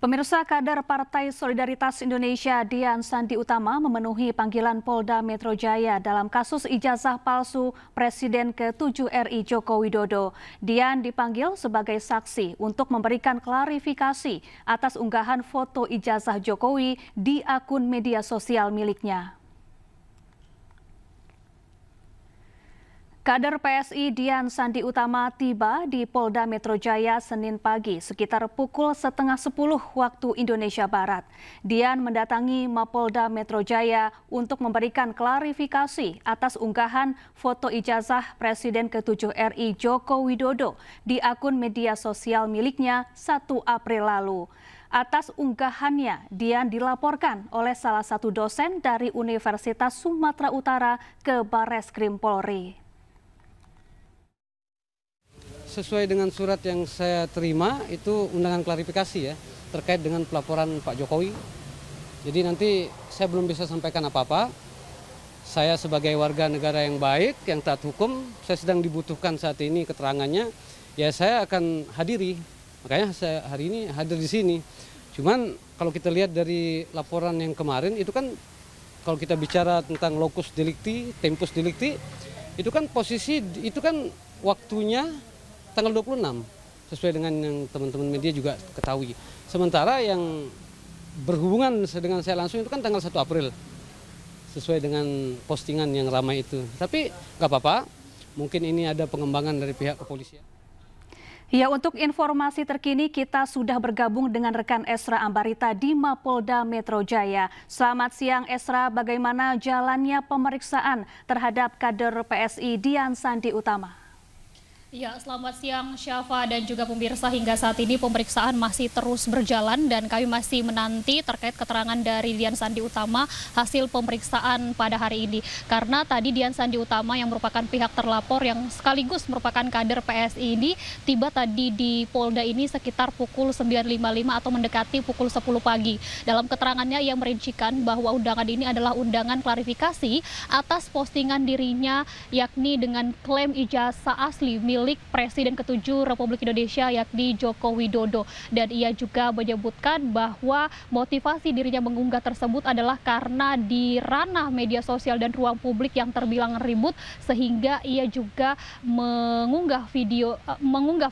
Pemirsa, kader Partai Solidaritas Indonesia Dian Sandi Utama memenuhi panggilan Polda Metro Jaya dalam kasus ijazah palsu Presiden ke-7 RI Joko Widodo. Dian dipanggil sebagai saksi untuk memberikan klarifikasi atas unggahan foto ijazah Jokowi di akun media sosial miliknya. Kader PSI Dian Sandi Utama tiba di Polda Metro Jaya Senin pagi sekitar pukul 9:30 waktu Indonesia Barat. Dian mendatangi Mapolda Metro Jaya untuk memberikan klarifikasi atas unggahan foto ijazah Presiden ke-7 RI Joko Widodo di akun media sosial miliknya 1 April lalu. Atas unggahannya, Dian dilaporkan oleh salah satu dosen dari Universitas Sumatera Utara ke Barreskrim Polri. Sesuai dengan surat yang saya terima, itu undangan klarifikasi ya, terkait dengan pelaporan Pak Jokowi. Jadi nanti saya belum bisa sampaikan apa-apa. Saya sebagai warga negara yang baik, yang taat hukum, saya sedang dibutuhkan saat ini keterangannya, ya saya akan hadiri. Makanya saya hari ini hadir di sini. Cuman kalau kita lihat dari laporan yang kemarin, itu kan kalau kita bicara tentang locus delicti, tempus delicti, itu kan posisi, itu kan waktunya tanggal 26, sesuai dengan yang teman-teman media juga ketahui. Sementara yang berhubungan dengan saya langsung itu kan tanggal 1 April, sesuai dengan postingan yang ramai itu. Tapi nggak apa-apa, mungkin ini ada pengembangan dari pihak kepolisian. Ya, untuk informasi terkini kita sudah bergabung dengan rekan Esra Ambarita di Mapolda Metro Jaya. Selamat siang Esra, bagaimana jalannya pemeriksaan terhadap kader PSI Dian Sandi Utama? Ya, selamat siang Syafa dan juga pemirsa. Hingga saat ini pemeriksaan masih terus berjalan dan kami masih menanti terkait keterangan dari Dian Sandi Utama hasil pemeriksaan pada hari ini. Karena tadi Dian Sandi Utama yang merupakan pihak terlapor yang sekaligus merupakan kader PSI ini tiba tadi di Polda ini sekitar pukul 9.55 atau mendekati pukul 10 pagi. Dalam keterangannya ia merincikan bahwa undangan ini adalah undangan klarifikasi atas postingan dirinya yakni dengan klaim ijazah asli milik Presiden ke-7 Republik Indonesia yakni Joko Widodo. Dan ia juga menyebutkan bahwa motivasi dirinya mengunggah tersebut adalah karena di ranah media sosial dan ruang publik yang terbilang ribut sehingga ia juga mengunggah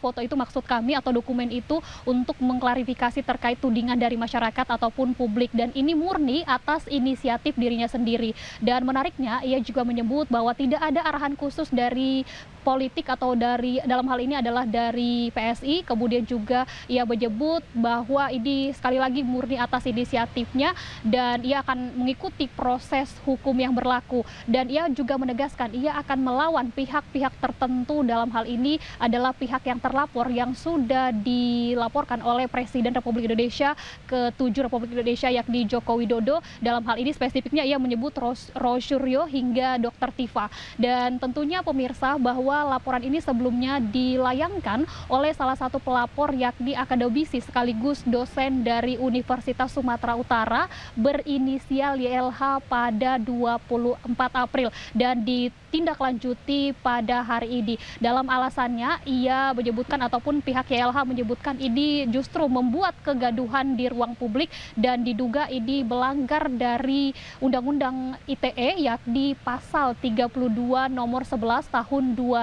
foto itu, maksud kami, atau dokumen itu untuk mengklarifikasi terkait tudingan dari masyarakat ataupun publik, dan ini murni atas inisiatif dirinya sendiri. Dan menariknya ia juga menyebut bahwa tidak ada arahan khusus dari politik atau dalam hal ini adalah dari PSI. Kemudian juga ia menyebut bahwa ini sekali lagi murni atas inisiatifnya dan ia akan mengikuti proses hukum yang berlaku. Dan ia juga menegaskan ia akan melawan pihak-pihak tertentu, dalam hal ini adalah pihak yang terlapor yang sudah dilaporkan oleh Presiden Republik Indonesia ke-7 Republik Indonesia yakni Joko Widodo. Dalam hal ini spesifiknya ia menyebut Rosuryo hingga Dr. Tifa. Dan tentunya pemirsa bahwa laporan ini sebelumnya dilayangkan oleh salah satu pelapor yakni akademisi sekaligus dosen dari Universitas Sumatera Utara berinisial YLH pada 24 April dan ditindaklanjuti pada hari ini. Dalam alasannya ia menyebutkan ataupun pihak YLH menyebutkan ini justru membuat kegaduhan di ruang publik dan diduga ini melanggar dari Undang-Undang ITE yakni pasal 32 nomor 11 tahun 2008.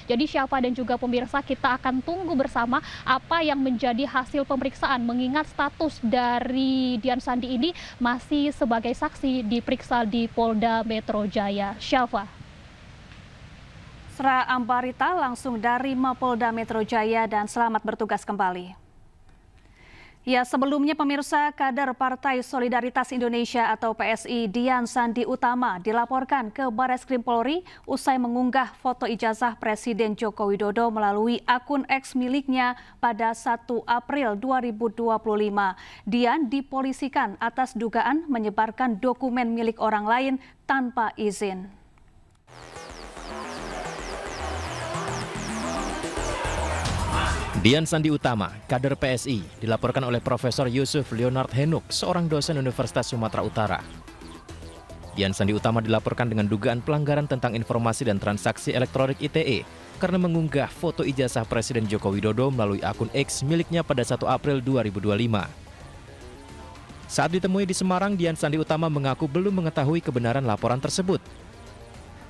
Jadi Syafa dan juga pemirsa, kita akan tunggu bersama apa yang menjadi hasil pemeriksaan mengingat status dari Dian Sandi ini masih sebagai saksi diperiksa di Polda Metro Jaya. Syafa. Esra Ambarita langsung dari Mapolda Metro Jaya dan selamat bertugas kembali. Ya, sebelumnya pemirsa, kader Partai Solidaritas Indonesia atau PSI Dian Sandi Utama dilaporkan ke Barreskrim Polri usai mengunggah foto ijazah Presiden Joko Widodo melalui akun X miliknya pada 1 April 2025. Dian dipolisikan atas dugaan menyebarkan dokumen milik orang lain tanpa izin. Dian Sandi Utama, kader PSI, dilaporkan oleh Profesor Yusuf Leonard Henuk, seorang dosen Universitas Sumatera Utara. Dian Sandi Utama dilaporkan dengan dugaan pelanggaran tentang informasi dan transaksi elektronik ITE karena mengunggah foto ijazah Presiden Joko Widodo melalui akun X miliknya pada 1 April 2025. Saat ditemui di Semarang, Dian Sandi Utama mengaku belum mengetahui kebenaran laporan tersebut.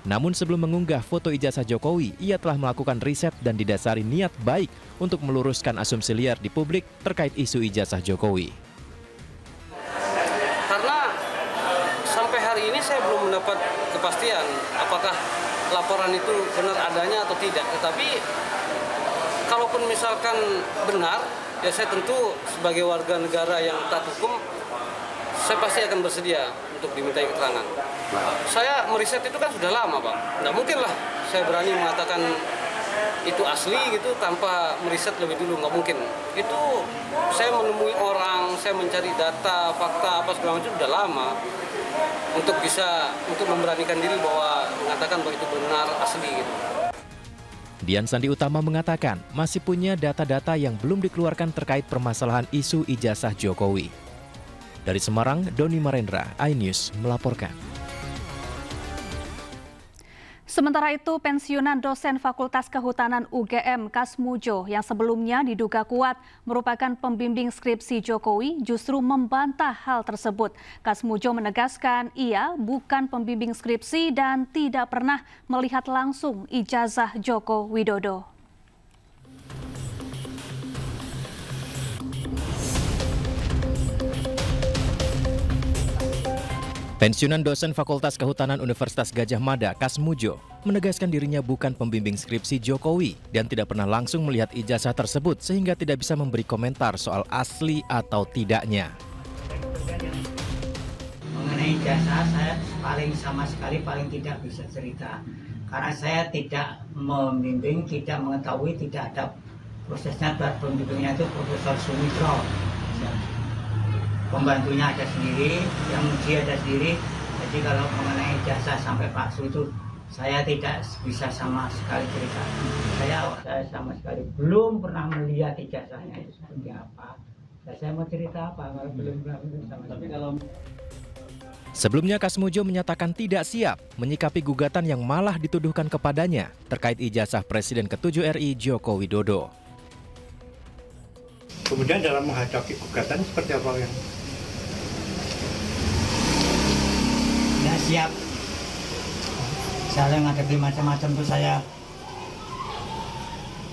Namun sebelum mengunggah foto ijazah Jokowi, ia telah melakukan riset dan didasari niat baik untuk meluruskan asumsi liar di publik terkait isu ijazah Jokowi. Karena sampai hari ini saya belum mendapat kepastian apakah laporan itu benar adanya atau tidak. Tetapi kalaupun misalkan benar, ya saya tentu sebagai warga negara yang taat hukum, saya pasti akan bersedia untuk dimintai keterangan. Saya meriset itu kan sudah lama, Pak. Nggak mungkin lah saya berani mengatakan itu asli gitu tanpa meriset lebih dulu, nggak mungkin. Itu saya menemui orang, saya mencari data, fakta, apa segala macam sudah lama untuk memberanikan diri bahwa mengatakan bahwa itu benar asli gitu. Dian Sandi Utama mengatakan masih punya data-data yang belum dikeluarkan terkait permasalahan isu ijazah Jokowi. Dari Semarang, Doni Marendra, iNews melaporkan. Sementara itu, pensiunan dosen Fakultas Kehutanan UGM Kasmujo yang sebelumnya diduga kuat merupakan pembimbing skripsi Jokowi justru membantah hal tersebut. Kasmujo menegaskan ia bukan pembimbing skripsi dan tidak pernah melihat langsung ijazah Joko Widodo. Pensiunan dosen Fakultas Kehutanan Universitas Gadjah Mada, Kasmujo, menegaskan dirinya bukan pembimbing skripsi Jokowi dan tidak pernah langsung melihat ijazah tersebut sehingga tidak bisa memberi komentar soal asli atau tidaknya. Mengenai ijazah, saya sama sekali tidak bisa cerita. Karena saya tidak membimbing, tidak mengetahui, tidak ada prosesnya. Pembimbingnya itu Profesor Sumitro. Pembantunya ada sendiri, yang uji ada sendiri. Jadi kalau mengenai ijazah sampai palsu itu saya tidak bisa sama sekali cerita. Saya sama sekali belum pernah melihat ijazahnya itu seperti apa. Saya mau cerita apa kalau belum pernah sama. Tapi kalau Sebelumnya Kasmujo menyatakan tidak siap menyikapi gugatan yang malah dituduhkan kepadanya terkait ijazah Presiden ke-7 RI Joko Widodo. Kemudian dalam menghadapi gugatan seperti apa yang? Tidak siap. Saya menghadapi macam-macam itu saya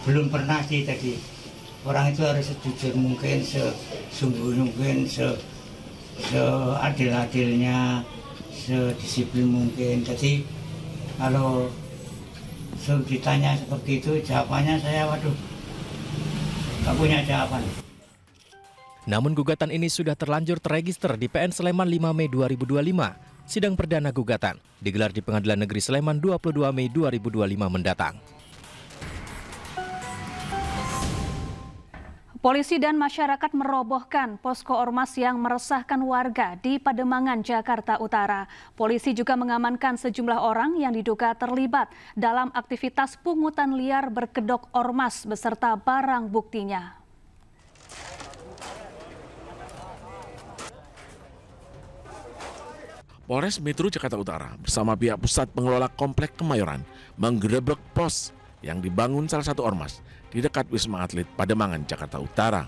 belum pernah sih tadi. Orang itu harus sejujur mungkin, sesungguh mungkin, seadil-adilnya, sedisiplin mungkin. Jadi kalau ditanya seperti itu, jawabannya saya waduh, nggak punya jawaban. Namun gugatan ini sudah terlanjur terregister di PN Sleman 5 Mei 2025. Sidang perdana gugatan digelar di Pengadilan Negeri Sleman 22 Mei 2025 mendatang. Polisi dan masyarakat merobohkan posko ormas yang meresahkan warga di Pademangan, Jakarta Utara. Polisi juga mengamankan sejumlah orang yang diduga terlibat dalam aktivitas pungutan liar berkedok ormas beserta barang buktinya. Polres Metro Jakarta Utara bersama pihak pusat pengelola Komplek Kemayoran menggerebek pos yang dibangun salah satu ormas di dekat Wisma Atlet Pademangan, Jakarta Utara.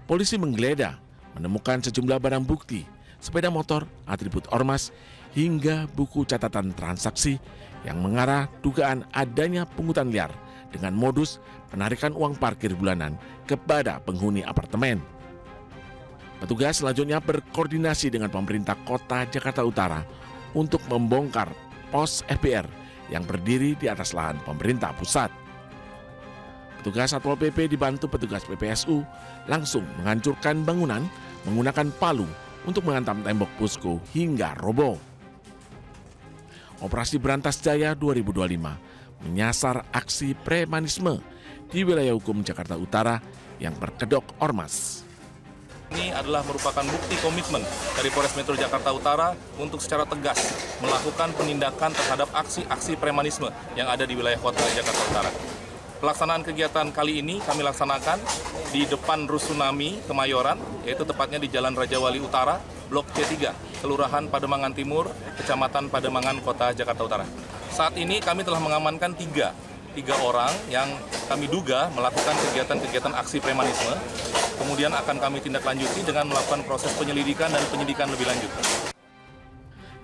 Polisi menggeledah, menemukan sejumlah barang bukti, sepeda motor, atribut ormas, hingga buku catatan transaksi yang mengarah dugaan adanya pungutan liar dengan modus penarikan uang parkir bulanan kepada penghuni apartemen. Petugas selanjutnya berkoordinasi dengan pemerintah kota Jakarta Utara untuk membongkar pos FPR yang berdiri di atas lahan pemerintah pusat. Petugas Satpol PP dibantu petugas PPSU langsung menghancurkan bangunan menggunakan palu untuk menghantam tembok posko hingga roboh. Operasi Berantas Jaya 2025 menyasar aksi premanisme di wilayah hukum Jakarta Utara yang berkedok ormas. Ini adalah merupakan bukti komitmen dari Polres Metro Jakarta Utara untuk secara tegas melakukan penindakan terhadap aksi-aksi premanisme yang ada di wilayah kota Jakarta Utara. Pelaksanaan kegiatan kali ini kami laksanakan di depan Rusunami Kemayoran, yaitu tepatnya di Jalan Raja Wali Utara, Blok C3, Kelurahan Pademangan Timur, Kecamatan Pademangan, Kota Jakarta Utara. Saat ini kami telah mengamankan tiga orang yang kami duga melakukan kegiatan-kegiatan aksi premanisme. Kemudian akan kami tindak lanjuti dengan melakukan proses penyelidikan dan penyidikan lebih lanjut.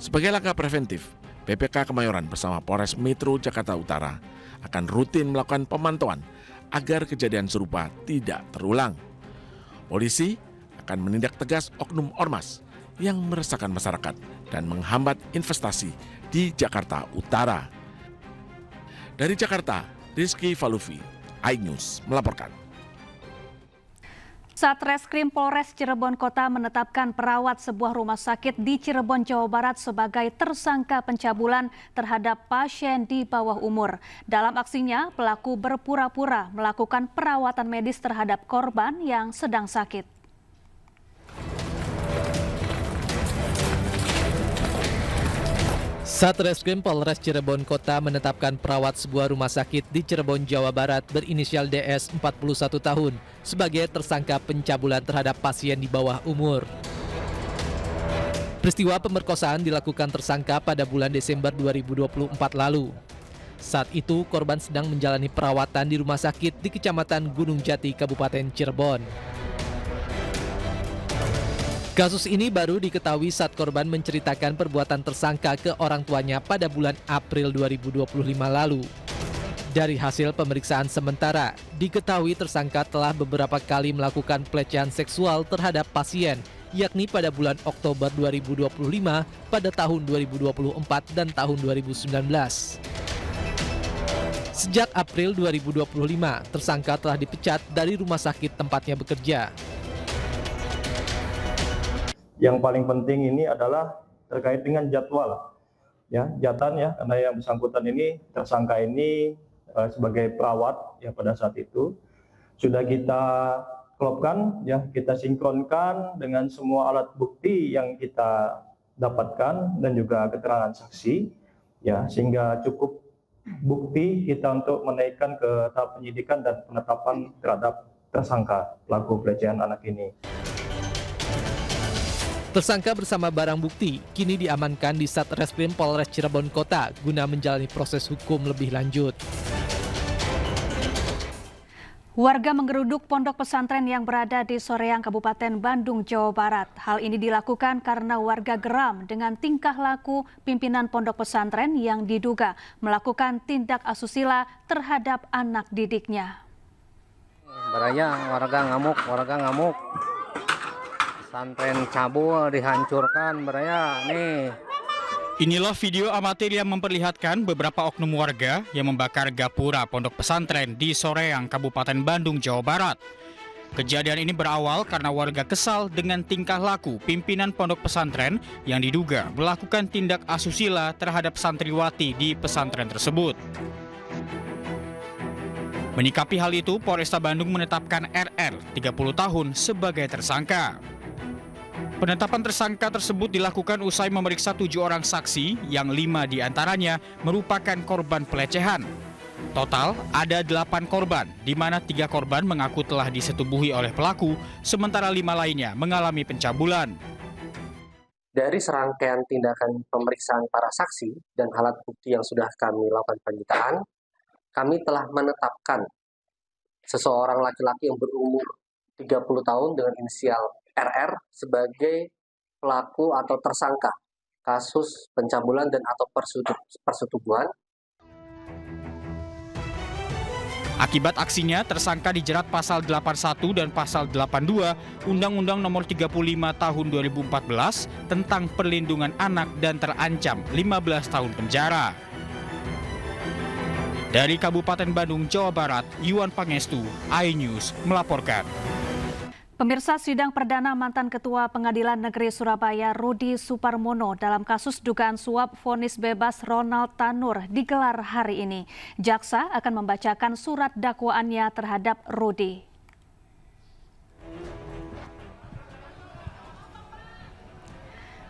Sebagai langkah preventif, PPK Kemayoran bersama Polres Metro Jakarta Utara akan rutin melakukan pemantauan agar kejadian serupa tidak terulang. Polisi akan menindak tegas oknum ormas yang meresahkan masyarakat dan menghambat investasi di Jakarta Utara. Dari Jakarta, Rizky Falufi, iNews melaporkan. Satreskrim Polres Cirebon Kota menetapkan perawat sebuah rumah sakit di Cirebon, Jawa Barat sebagai tersangka pencabulan terhadap pasien di bawah umur. Dalam aksinya, pelaku berpura-pura melakukan perawatan medis terhadap korban yang sedang sakit. Satreskrim Polres Cirebon Kota menetapkan perawat sebuah rumah sakit di Cirebon, Jawa Barat berinisial DS 41 tahun sebagai tersangka pencabulan terhadap pasien di bawah umur. Peristiwa pemerkosaan dilakukan tersangka pada bulan Desember 2024 lalu. Saat itu korban sedang menjalani perawatan di rumah sakit di Kecamatan Gunung Jati, Kabupaten Cirebon. Kasus ini baru diketahui saat korban menceritakan perbuatan tersangka ke orang tuanya pada bulan April 2025 lalu. Dari hasil pemeriksaan sementara, diketahui tersangka telah beberapa kali melakukan pelecehan seksual terhadap pasien, yakni pada bulan Oktober 2025, pada tahun 2024, dan tahun 2019. Sejak April 2025, tersangka telah dipecat dari rumah sakit tempatnya bekerja. Yang paling penting ini adalah terkait dengan jadwal, ya, jatan ya, karena yang bersangkutan ini, tersangka ini sebagai perawat ya pada saat itu sudah kita klopkan, ya, kita sinkronkan dengan semua alat bukti yang kita dapatkan dan juga keterangan saksi, ya, sehingga cukup bukti kita untuk menaikkan ke tahap penyidikan dan penetapan terhadap tersangka pelaku pelecehan anak ini. Tersangka bersama barang bukti kini diamankan di Satreskrim Polres Cirebon Kota guna menjalani proses hukum lebih lanjut. Warga menggeruduk pondok pesantren yang berada di Soreang, Kabupaten Bandung, Jawa Barat. Hal ini dilakukan karena warga geram dengan tingkah laku pimpinan pondok pesantren yang diduga melakukan tindak asusila terhadap anak didiknya. Beraya, warga ngamuk. Pesantren cabul dihancurkan, beraya nih. Inilah video amatir yang memperlihatkan beberapa oknum warga yang membakar gapura pondok pesantren di Soreang, Kabupaten Bandung, Jawa Barat. Kejadian ini berawal karena warga kesal dengan tingkah laku pimpinan pondok pesantren yang diduga melakukan tindak asusila terhadap santriwati di pesantren tersebut. Menyikapi hal itu, Polresta Bandung menetapkan RR 30 tahun sebagai tersangka. Penetapan tersangka tersebut dilakukan usai memeriksa 7 orang saksi yang 5 diantaranya merupakan korban pelecehan. Total ada 8 korban, di mana 3 korban mengaku telah disetubuhi oleh pelaku, sementara 5 lainnya mengalami pencabulan. Dari serangkaian tindakan pemeriksaan para saksi dan alat bukti yang sudah kami lakukan penyitaan, kami telah menetapkan seseorang laki-laki yang berumur 30 tahun dengan inisial RR sebagai pelaku atau tersangka kasus pencabulan dan atau persetubuhan. Akibat aksinya, tersangka dijerat pasal 81 dan pasal 82 Undang-Undang Nomor 35 Tahun 2014 tentang perlindungan anak dan terancam 15 tahun penjara. Dari Kabupaten Bandung, Jawa Barat, Yuan Pangestu, iNews melaporkan. Pemirsa, sidang perdana mantan Ketua Pengadilan Negeri Surabaya Rudi Suparmono dalam kasus dugaan suap vonis bebas Ronald Tanur digelar hari ini. Jaksa akan membacakan surat dakwaannya terhadap Rudi.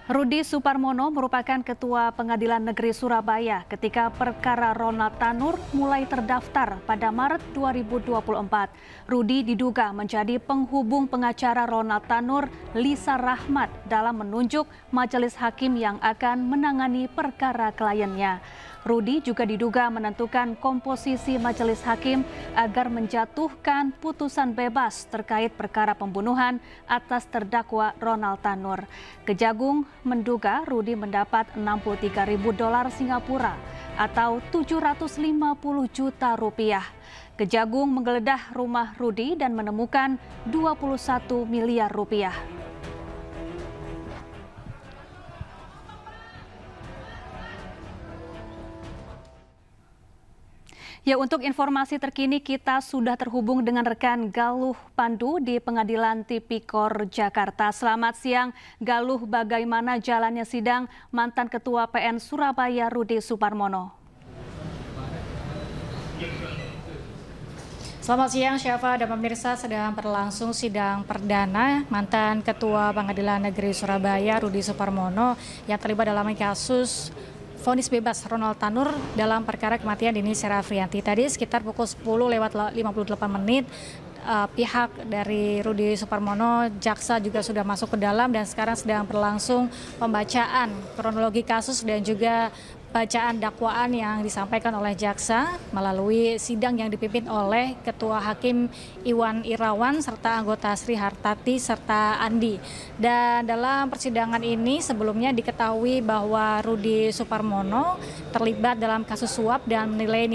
Rudi Suparmono merupakan Ketua Pengadilan Negeri Surabaya ketika perkara Ronald Tanur mulai terdaftar pada Maret 2024. Rudi diduga menjadi penghubung pengacara Ronald Tanur, Lisa Rahmat, dalam menunjuk majelis hakim yang akan menangani perkara kliennya. Rudi juga diduga menentukan komposisi majelis hakim agar menjatuhkan putusan bebas terkait perkara pembunuhan atas terdakwa Ronald Tanur. Kejagung menduga Rudi mendapat $63.000 Singapura atau 750 juta rupiah. Kejagung menggeledah rumah Rudi dan menemukan 21 miliar rupiah. Ya, untuk informasi terkini kita sudah terhubung dengan rekan Galuh Pandu di Pengadilan Tipikor Jakarta. Selamat siang, Galuh. Bagaimana jalannya sidang mantan Ketua PN Surabaya Rudi Suparmono? Selamat siang, Syafa dan pemirsa. Sedang berlangsung sidang perdana mantan Ketua Pengadilan Negeri Surabaya Rudi Suparmono yang terlibat dalam kasus vonis bebas Ronald Tanur dalam perkara kematian Dini Serafrianti. Tadi sekitar pukul 10:58 pihak dari Rudi Suparmono, jaksa juga sudah masuk ke dalam dan sekarang sedang berlangsung pembacaan kronologi kasus dan juga bacaan dakwaan yang disampaikan oleh jaksa melalui sidang yang dipimpin oleh Ketua Hakim Iwan Irawan serta anggota Sri Hartati serta Andi. Dan dalam persidangan ini sebelumnya diketahui bahwa Rudi Suparmono terlibat dalam kasus suap dan nilai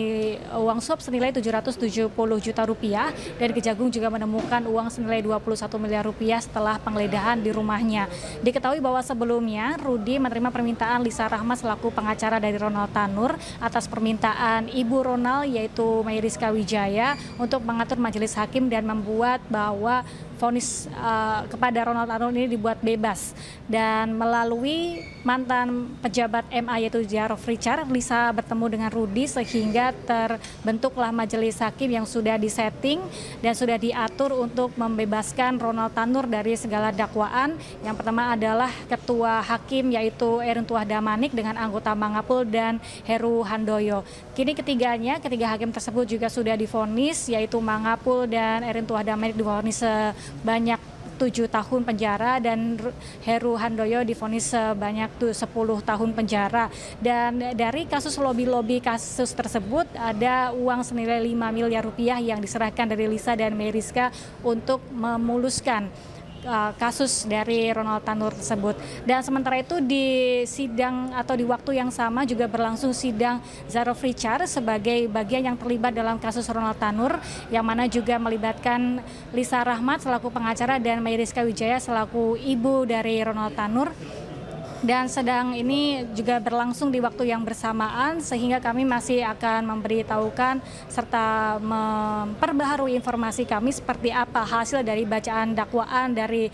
uang suap senilai 770 juta rupiah dan Kejagung juga menemukan uang senilai 21 miliar rupiah setelah penggeledahan di rumahnya. Diketahui bahwa sebelumnya Rudi menerima permintaan Lisa Rahmat selaku pengacara dari Ronald Tanur atas permintaan ibu Ronald yaitu Mayriska Wijaya untuk mengatur majelis hakim dan membuat bahwa vonis kepada Ronald Tanur ini dibuat bebas. Dan melalui mantan pejabat MA yaitu Jarod Richard, Lisa bertemu dengan Rudi sehingga terbentuklah majelis hakim yang sudah disetting dan sudah diatur untuk membebaskan Ronald Tanur dari segala dakwaan. Yang pertama adalah Ketua Hakim yaitu Erin Tuah Damanik dengan anggota Mangapul dan Heru Handoyo. Kini ketiga hakim tersebut juga sudah divonis yaitu Mangapul dan Erin Tuah Damanik divonis sebanyak 7 tahun penjara dan Heru Handoyo divonis sebanyak 10 tahun penjara. Dan dari kasus lobby kasus tersebut ada uang senilai 5 miliar rupiah yang diserahkan dari Lisa dan Mayriska untuk memuluskan kasus dari Ronald Tanur tersebut. Dan sementara itu di sidang atau di waktu yang sama juga berlangsung sidang Jarod Richard sebagai bagian yang terlibat dalam kasus Ronald Tanur yang mana juga melibatkan Lisa Rahmat selaku pengacara dan Mayriska Wijaya selaku ibu dari Ronald Tanur. Dan sedang ini juga berlangsung di waktu yang bersamaan sehingga kami masih akan memberitahukan serta memperbaharui informasi kami seperti apa hasil dari bacaan dakwaan dari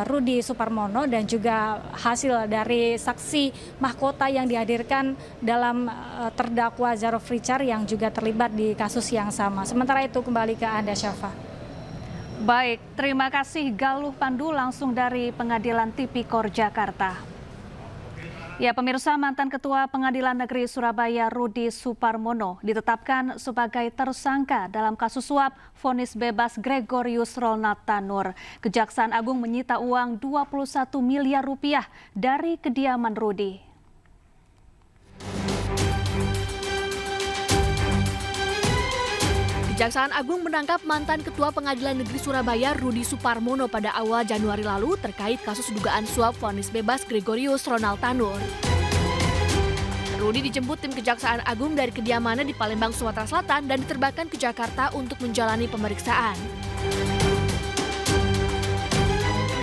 Rudi Suparmono dan juga hasil dari saksi mahkota yang dihadirkan dalam terdakwa Jarod Richard yang juga terlibat di kasus yang sama. Sementara itu kembali ke Anda, Syafa. Baik, terima kasih Galuh Pandu langsung dari Pengadilan Tipikor Jakarta. Ya, pemirsa, mantan Ketua Pengadilan Negeri Surabaya Rudi Suparmono ditetapkan sebagai tersangka dalam kasus suap vonis bebas Gregorius Ronald Tanur. Kejaksaan Agung menyita uang 21 miliar rupiah dari kediaman Rudi. Kejaksaan Agung menangkap mantan Ketua Pengadilan Negeri Surabaya Rudi Suparmono pada awal Januari lalu terkait kasus dugaan suap vonis bebas Gregorius Ronald Tanur. Rudi dijemput tim Kejaksaan Agung dari kediamannya di Palembang, Sumatera Selatan dan diterbangkan ke Jakarta untuk menjalani pemeriksaan.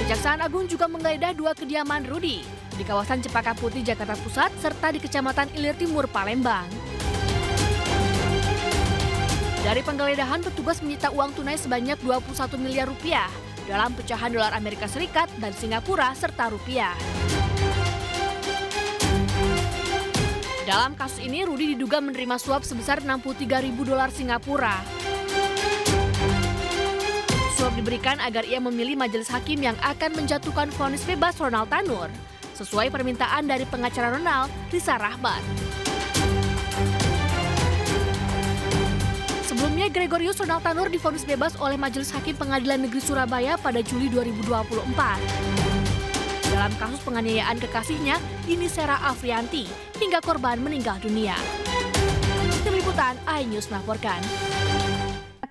Kejaksaan Agung juga menggeledah 2 kediaman Rudi di kawasan Cempaka Putih, Jakarta Pusat serta di Kecamatan Ilir Timur, Palembang. Dari penggeledahan, petugas menyita uang tunai sebanyak 21 miliar rupiah dalam pecahan dolar Amerika Serikat dan Singapura serta rupiah. Dalam kasus ini, Rudi diduga menerima suap sebesar 63.000 dolar Singapura. Suap diberikan agar ia memilih majelis hakim yang akan menjatuhkan vonis bebas Ronald Tanur. sesuai permintaan dari pengacara Ronald, Risa Rahmat. Sebelumnya, Gregorius Ronald Tanur divonis bebas oleh Majelis Hakim Pengadilan Negeri Surabaya pada Juli 2024. Dalam kasus penganiayaan kekasihnya, Dini Sera Afrianti, hingga korban meninggal dunia. Tim Liputan iNews melaporkan.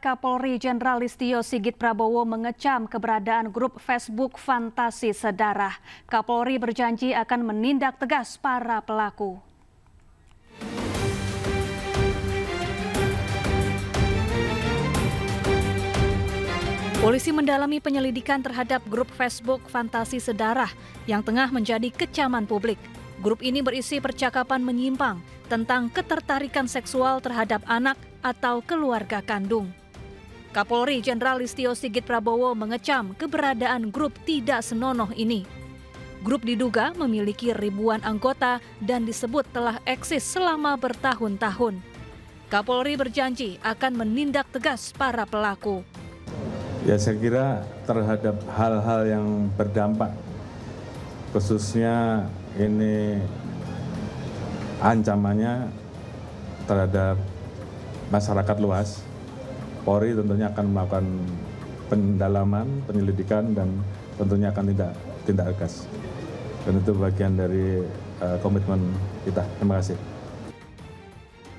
Kapolri Jenderal Listio Sigit Prabowo mengecam keberadaan grup Facebook Fantasi Sedarah. Kapolri berjanji akan menindak tegas para pelaku. Polisi mendalami penyelidikan terhadap grup Facebook Fantasi Sedarah yang tengah menjadi kecaman publik. Grup ini berisi percakapan menyimpang tentang ketertarikan seksual terhadap anak atau keluarga kandung. Kapolri Jenderal Listio Sigit Prabowo mengecam keberadaan grup tidak senonoh ini. Grup diduga memiliki ribuan anggota dan disebut telah eksis selama bertahun-tahun. Kapolri berjanji akan menindak tegas para pelaku. Ya, saya kira terhadap hal-hal yang berdampak, khususnya ini ancamannya terhadap masyarakat luas, Polri tentunya akan melakukan pendalaman, penyelidikan, dan tentunya akan tindak tegas. Dan itu bagian dari komitmen kita. Terima kasih.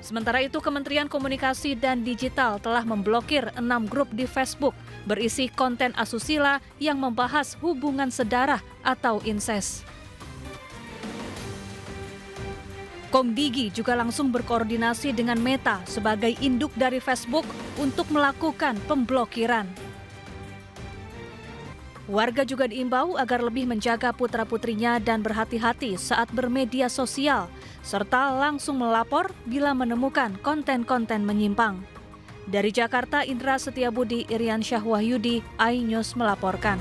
Sementara itu, Kementerian Komunikasi dan Digital telah memblokir 6 grup di Facebook berisi konten asusila yang membahas hubungan sedarah atau insest. Komdigi juga langsung berkoordinasi dengan Meta sebagai induk dari Facebook untuk melakukan pemblokiran. Warga juga diimbau agar lebih menjaga putra-putrinya dan berhati-hati saat bermedia sosial, serta langsung melapor bila menemukan konten-konten menyimpang. Dari Jakarta, Indra Setiabudi, Irian Syah Wahyudi, iNews melaporkan.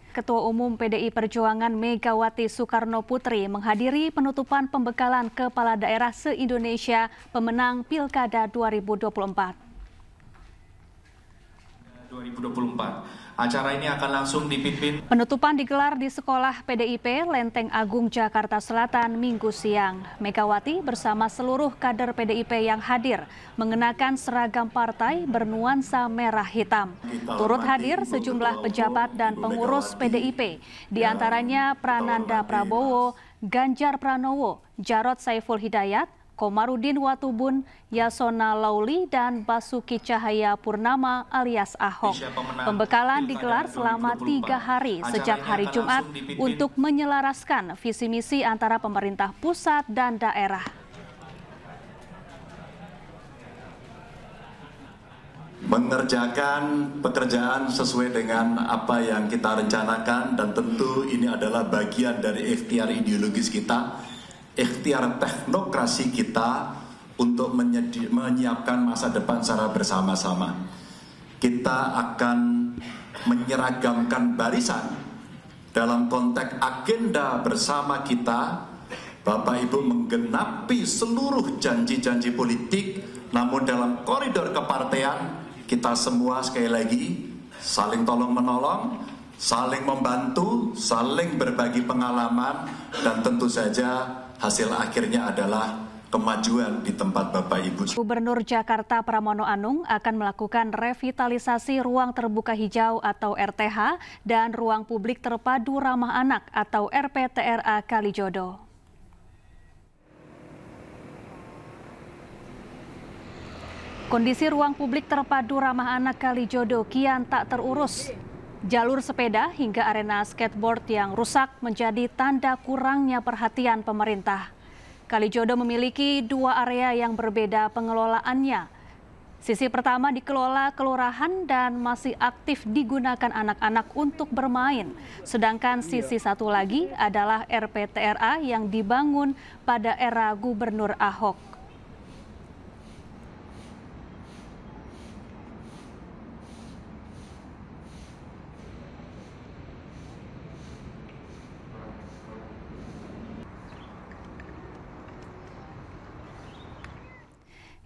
Ketua Umum PDI Perjuangan Megawati Soekarno Putri menghadiri penutupan pembekalan kepala daerah se-Indonesia pemenang Pilkada 2024. Acara ini akan langsung dipimpin. Penutupan digelar di Sekolah PDIP Lenteng Agung, Jakarta Selatan, Minggu siang. Megawati bersama seluruh kader PDIP yang hadir mengenakan seragam partai bernuansa merah hitam. Turut hadir sejumlah pejabat dan pengurus PDIP, diantaranya Prananda Prabowo, Ganjar Pranowo, Jarod Saiful Hidayat, Komarudin Watubun, Yasona Lauli, dan Basuki Cahaya Purnama alias Ahok. Pembekalan digelar selama 3 hari sejak hari Jumat untuk menyelaraskan visi misi antara pemerintah pusat dan daerah. Mengerjakan pekerjaan sesuai dengan apa yang kita rencanakan, dan tentu ini adalah bagian dari ikhtiar ideologis kita, ikhtiar teknokrasi kita untuk menyiapkan masa depan secara bersama-sama. Kita akan menyeragamkan barisan dalam konteks agenda bersama kita. Bapak Ibu menggenapi seluruh janji-janji politik, namun dalam koridor kepartean kita semua sekali lagi saling tolong-menolong, saling membantu, saling berbagi pengalaman, dan tentu saja hasil akhirnya adalah kemajuan di tempat Bapak Ibu. Gubernur Jakarta Pramono Anung akan melakukan revitalisasi ruang terbuka hijau atau RTH dan ruang publik terpadu ramah anak atau RPTRA Kalijodo. Kondisi ruang publik terpadu ramah anak Kalijodo kian tak terurus. Jalur sepeda hingga arena skateboard yang rusak menjadi tanda kurangnya perhatian pemerintah. Kalijodo memiliki 2 area yang berbeda pengelolaannya. Sisi pertama dikelola kelurahan dan masih aktif digunakan anak-anak untuk bermain. Sedangkan sisi satu lagi adalah RPTRA yang dibangun pada era Gubernur Ahok.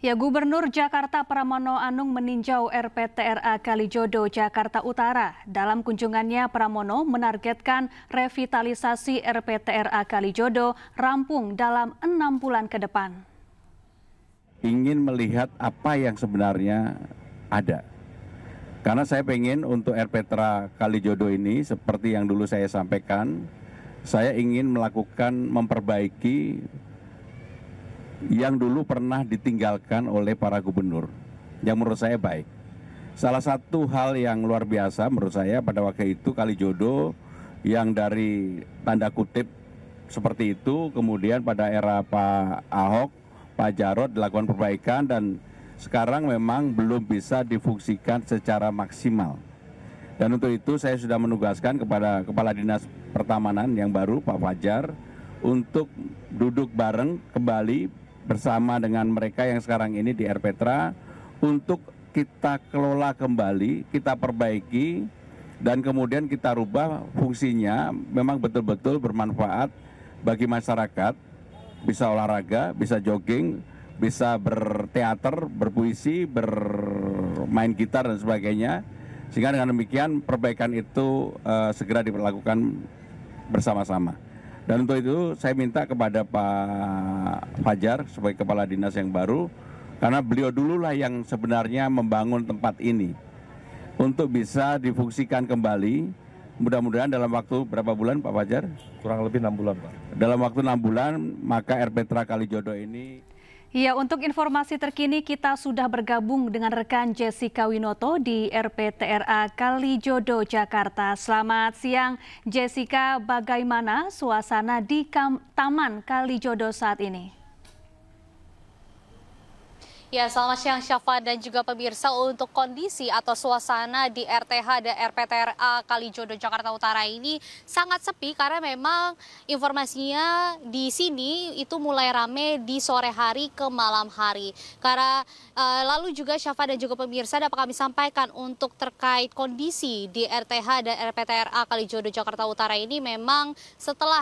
Ya, Gubernur Jakarta Pramono Anung meninjau RPTRA Kalijodo, Jakarta Utara. Dalam kunjungannya, Pramono menargetkan revitalisasi RPTRA Kalijodo rampung dalam 6 bulan ke depan. Ingin melihat apa yang sebenarnya ada. Karena saya pengen untuk RPTRA Kalijodo ini, seperti yang dulu saya sampaikan, saya ingin memperbaiki yang dulu pernah ditinggalkan oleh para gubernur, yang menurut saya baik. Salah satu hal yang luar biasa menurut saya pada waktu itu Kalijodo yang dari tanda kutip seperti itu, kemudian pada era Pak Ahok, Pak Jarot dilakukan perbaikan dan sekarang memang belum bisa difungsikan secara maksimal. Dan untuk itu saya sudah menugaskan kepada Kepala Dinas Pertamanan yang baru, Pak Fajar, untuk duduk bareng kembali bersama dengan mereka yang sekarang ini di RPTRA untuk kita kelola kembali, kita perbaiki, dan kemudian kita rubah fungsinya memang betul-betul bermanfaat bagi masyarakat, bisa olahraga, bisa jogging, bisa berteater, berpuisi, bermain gitar dan sebagainya, sehingga dengan demikian perbaikan itu segera dilakukan bersama-sama. Dan untuk itu saya minta kepada Pak Fajar sebagai Kepala Dinas yang baru, karena beliau dululah yang sebenarnya membangun tempat ini untuk bisa difungsikan kembali. Mudah-mudahan dalam waktu berapa bulan Pak Fajar? Kurang lebih 6 bulan Pak. Dalam waktu 6 bulan maka RPTRA Kalijodo ini. Ya, untuk informasi terkini kita sudah bergabung dengan rekan Jessica Winoto di RPTRA Kalijodo, Jakarta. Selamat siang Jessica, bagaimana suasana di Taman Kalijodo saat ini? Ya, selamat siang Syafa dan juga pemirsa. Untuk kondisi atau suasana di RTH dan RPTRA Kalijodo Jakarta Utara ini sangat sepi karena memang informasinya di sini itu mulai rame di sore hari ke malam hari. Karena lalu juga Syafa dan juga pemirsa dapat kami sampaikan untuk terkait kondisi di RTH dan RPTRA Kalijodo Jakarta Utara ini memang setelah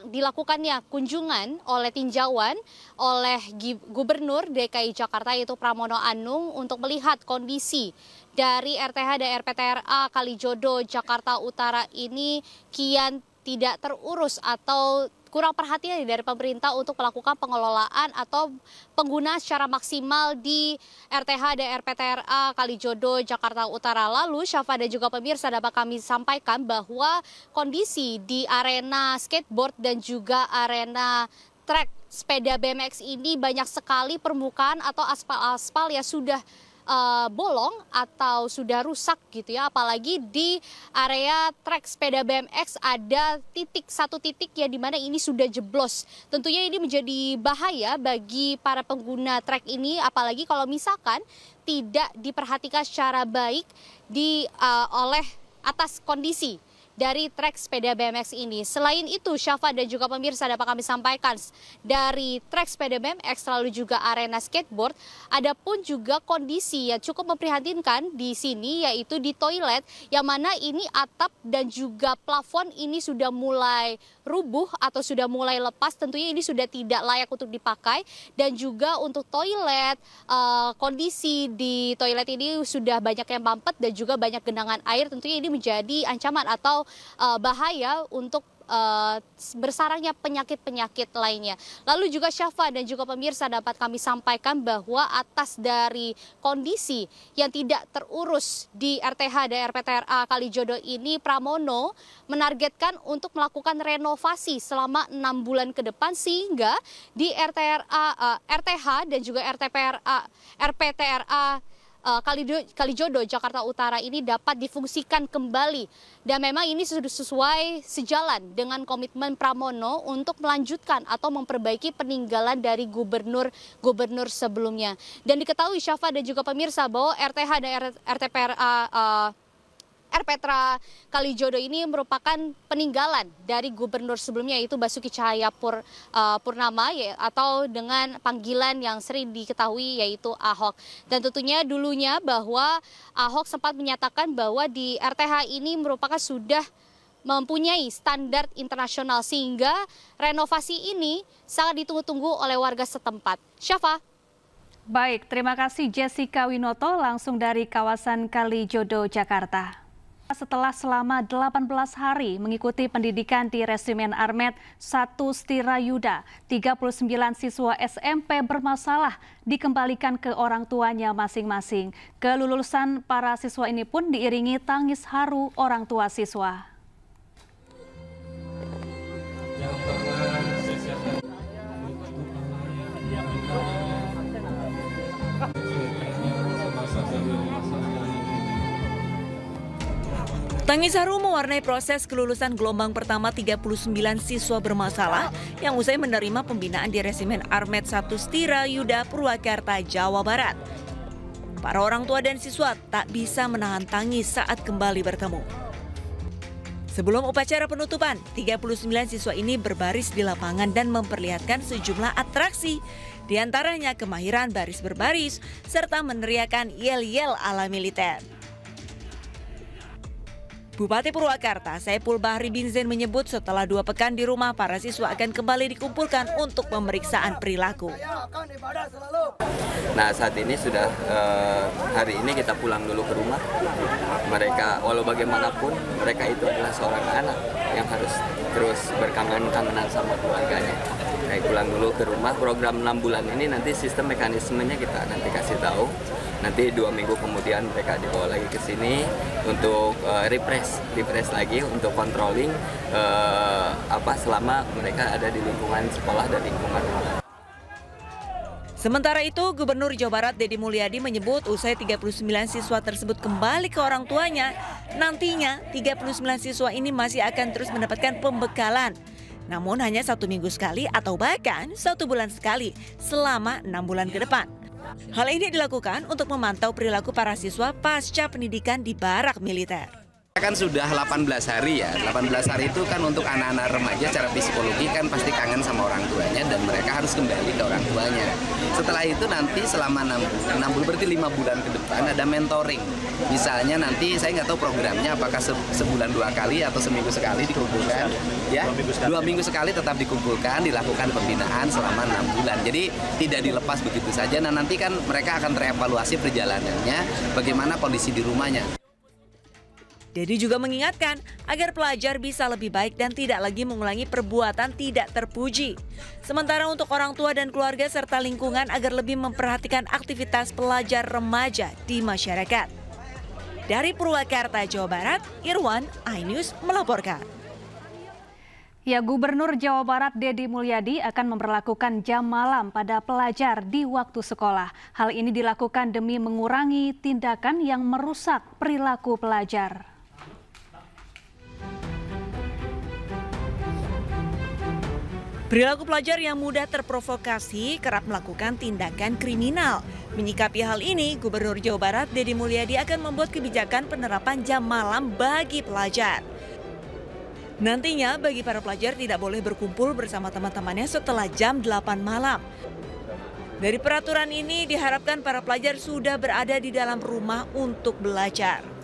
dilakukannya kunjungan oleh tinjauan oleh Gubernur DKI Jakarta yaitu Pramono Anung untuk melihat kondisi dari RTH dan RPTRA Kalijodo Jakarta Utara ini kian tidak terurus atau kurang perhatian dari pemerintah untuk melakukan pengelolaan atau penggunaan secara maksimal di RTH dan RPTRA Kalijodo Jakarta Utara. Lalu Syafa dan juga pemirsa dapat kami sampaikan bahwa kondisi di arena skateboard dan juga arena trek sepeda BMX ini banyak sekali permukaan atau aspal-aspal yang sudah bolong atau sudah rusak gitu ya, apalagi di area trek sepeda BMX ada satu titik yang dimana ini sudah jeblos. Tentunya ini menjadi bahaya bagi para pengguna trek ini, apalagi kalau misalkan tidak diperhatikan secara baik oleh atas kondisi dari trek sepeda BMX ini. Selain itu, Syafa dan juga pemirsa dapat kami sampaikan dari trek sepeda BMX lalu juga arena skateboard, ada pun juga kondisi yang cukup memprihatinkan di sini yaitu di toilet yang mana ini atap dan juga plafon ini sudah mulai rubuh atau sudah mulai lepas. Tentunya ini sudah tidak layak untuk dipakai dan juga untuk toilet, kondisi di toilet ini sudah banyak yang mampet dan juga banyak genangan air. Tentunya ini menjadi ancaman atau bahaya untuk bersarangnya penyakit-penyakit lainnya. Lalu juga Syafa dan juga pemirsa dapat kami sampaikan bahwa atas dari kondisi yang tidak terurus di RTH dan RPTRA Kalijodo ini, Pramono menargetkan untuk melakukan renovasi selama 6 bulan ke depan sehingga di RTH dan juga RPTRA Kalijodo Jakarta Utara ini dapat difungsikan kembali. Dan memang ini sudah sesuai sejalan dengan komitmen Pramono untuk melanjutkan atau memperbaiki peninggalan dari gubernur sebelumnya. Dan diketahui Syafa dan juga pemirsa bahwa RTH dan RPTRA Kalijodo ini merupakan peninggalan dari gubernur sebelumnya yaitu Basuki Cahayapurnama atau dengan panggilan yang sering diketahui yaitu Ahok. Dan tentunya dulunya bahwa Ahok sempat menyatakan bahwa di RTH ini merupakan sudah mempunyai standar internasional sehingga renovasi ini sangat ditunggu-tunggu oleh warga setempat. Syafa. Baik, terima kasih Jessica Winoto langsung dari kawasan Kalijodo, Jakarta. Setelah selama 18 hari mengikuti pendidikan di Resimen Armet 1 Stirayuda, 39 siswa SMP bermasalah dikembalikan ke orang tuanya masing-masing. Kelulusan para siswa ini pun diiringi tangis haru orang tua siswa. Tangis haru mewarnai proses kelulusan gelombang pertama 39 siswa bermasalah yang usai menerima pembinaan di Resimen Armet 1 Stirayuda, Purwakarta, Jawa Barat. Para orang tua dan siswa tak bisa menahan tangis saat kembali bertemu. Sebelum upacara penutupan, 39 siswa ini berbaris di lapangan dan memperlihatkan sejumlah atraksi, di antaranya kemahiran baris berbaris serta meneriakan yel-yel ala militer. Bupati Purwakarta, Saipul Bahri bin Zain menyebut setelah 2 pekan di rumah, para siswa akan kembali dikumpulkan untuk pemeriksaan perilaku. Nah, saat ini sudah hari ini kita pulang dulu ke rumah. Mereka, walau bagaimanapun, mereka itu adalah seorang anak yang harus terus berkangen-kangenan sama keluarganya. Nah, pulang dulu ke rumah. Program 6 bulan ini nanti sistem mekanismenya kita nanti kasih tahu. Nanti 2 minggu kemudian mereka dibawa lagi ke sini untuk refresh lagi untuk controlling selama mereka ada di lingkungan sekolah dan lingkungan rumah. Sementara itu, Gubernur Jawa Barat Deddy Mulyadi menyebut usai 39 siswa tersebut kembali ke orang tuanya, nantinya 39 siswa ini masih akan terus mendapatkan pembekalan. Namun hanya 1 minggu sekali atau bahkan 1 bulan sekali selama 6 bulan ke depan. Hal ini dilakukan untuk memantau perilaku para siswa pasca pendidikan di barak militer. Kan sudah 18 hari ya, 18 hari itu kan untuk anak-anak remaja secara psikologi kan pasti kangen sama orang tuanya dan mereka harus kembali ke orang tuanya. Setelah itu nanti selama 6 bulan berarti 5 bulan ke depan ada mentoring. Misalnya nanti saya nggak tahu programnya apakah sebulan 2 kali atau seminggu sekali dikumpulkan. Ya, 2 minggu sekali tetap dikumpulkan, dilakukan pembinaan selama 6 bulan. Jadi tidak dilepas begitu saja. Nah, nanti kan mereka akan terevaluasi perjalanannya, bagaimana kondisi di rumahnya. Deddy juga mengingatkan agar pelajar bisa lebih baik dan tidak lagi mengulangi perbuatan tidak terpuji. Sementara untuk orang tua dan keluarga serta lingkungan agar lebih memperhatikan aktivitas pelajar remaja di masyarakat. Dari Purwakarta, Jawa Barat, Irwan, iNews melaporkan. Ya, Gubernur Jawa Barat Deddy Mulyadi akan memberlakukan jam malam pada pelajar di waktu sekolah. Hal ini dilakukan demi mengurangi tindakan yang merusak perilaku pelajar. Perilaku pelajar yang mudah terprovokasi kerap melakukan tindakan kriminal. Menyikapi hal ini, Gubernur Jawa Barat Deddy Mulyadi akan membuat kebijakan penerapan jam malam bagi pelajar. Nantinya bagi para pelajar tidak boleh berkumpul bersama teman-temannya setelah jam 8 malam. Dari peraturan ini diharapkan para pelajar sudah berada di dalam rumah untuk belajar.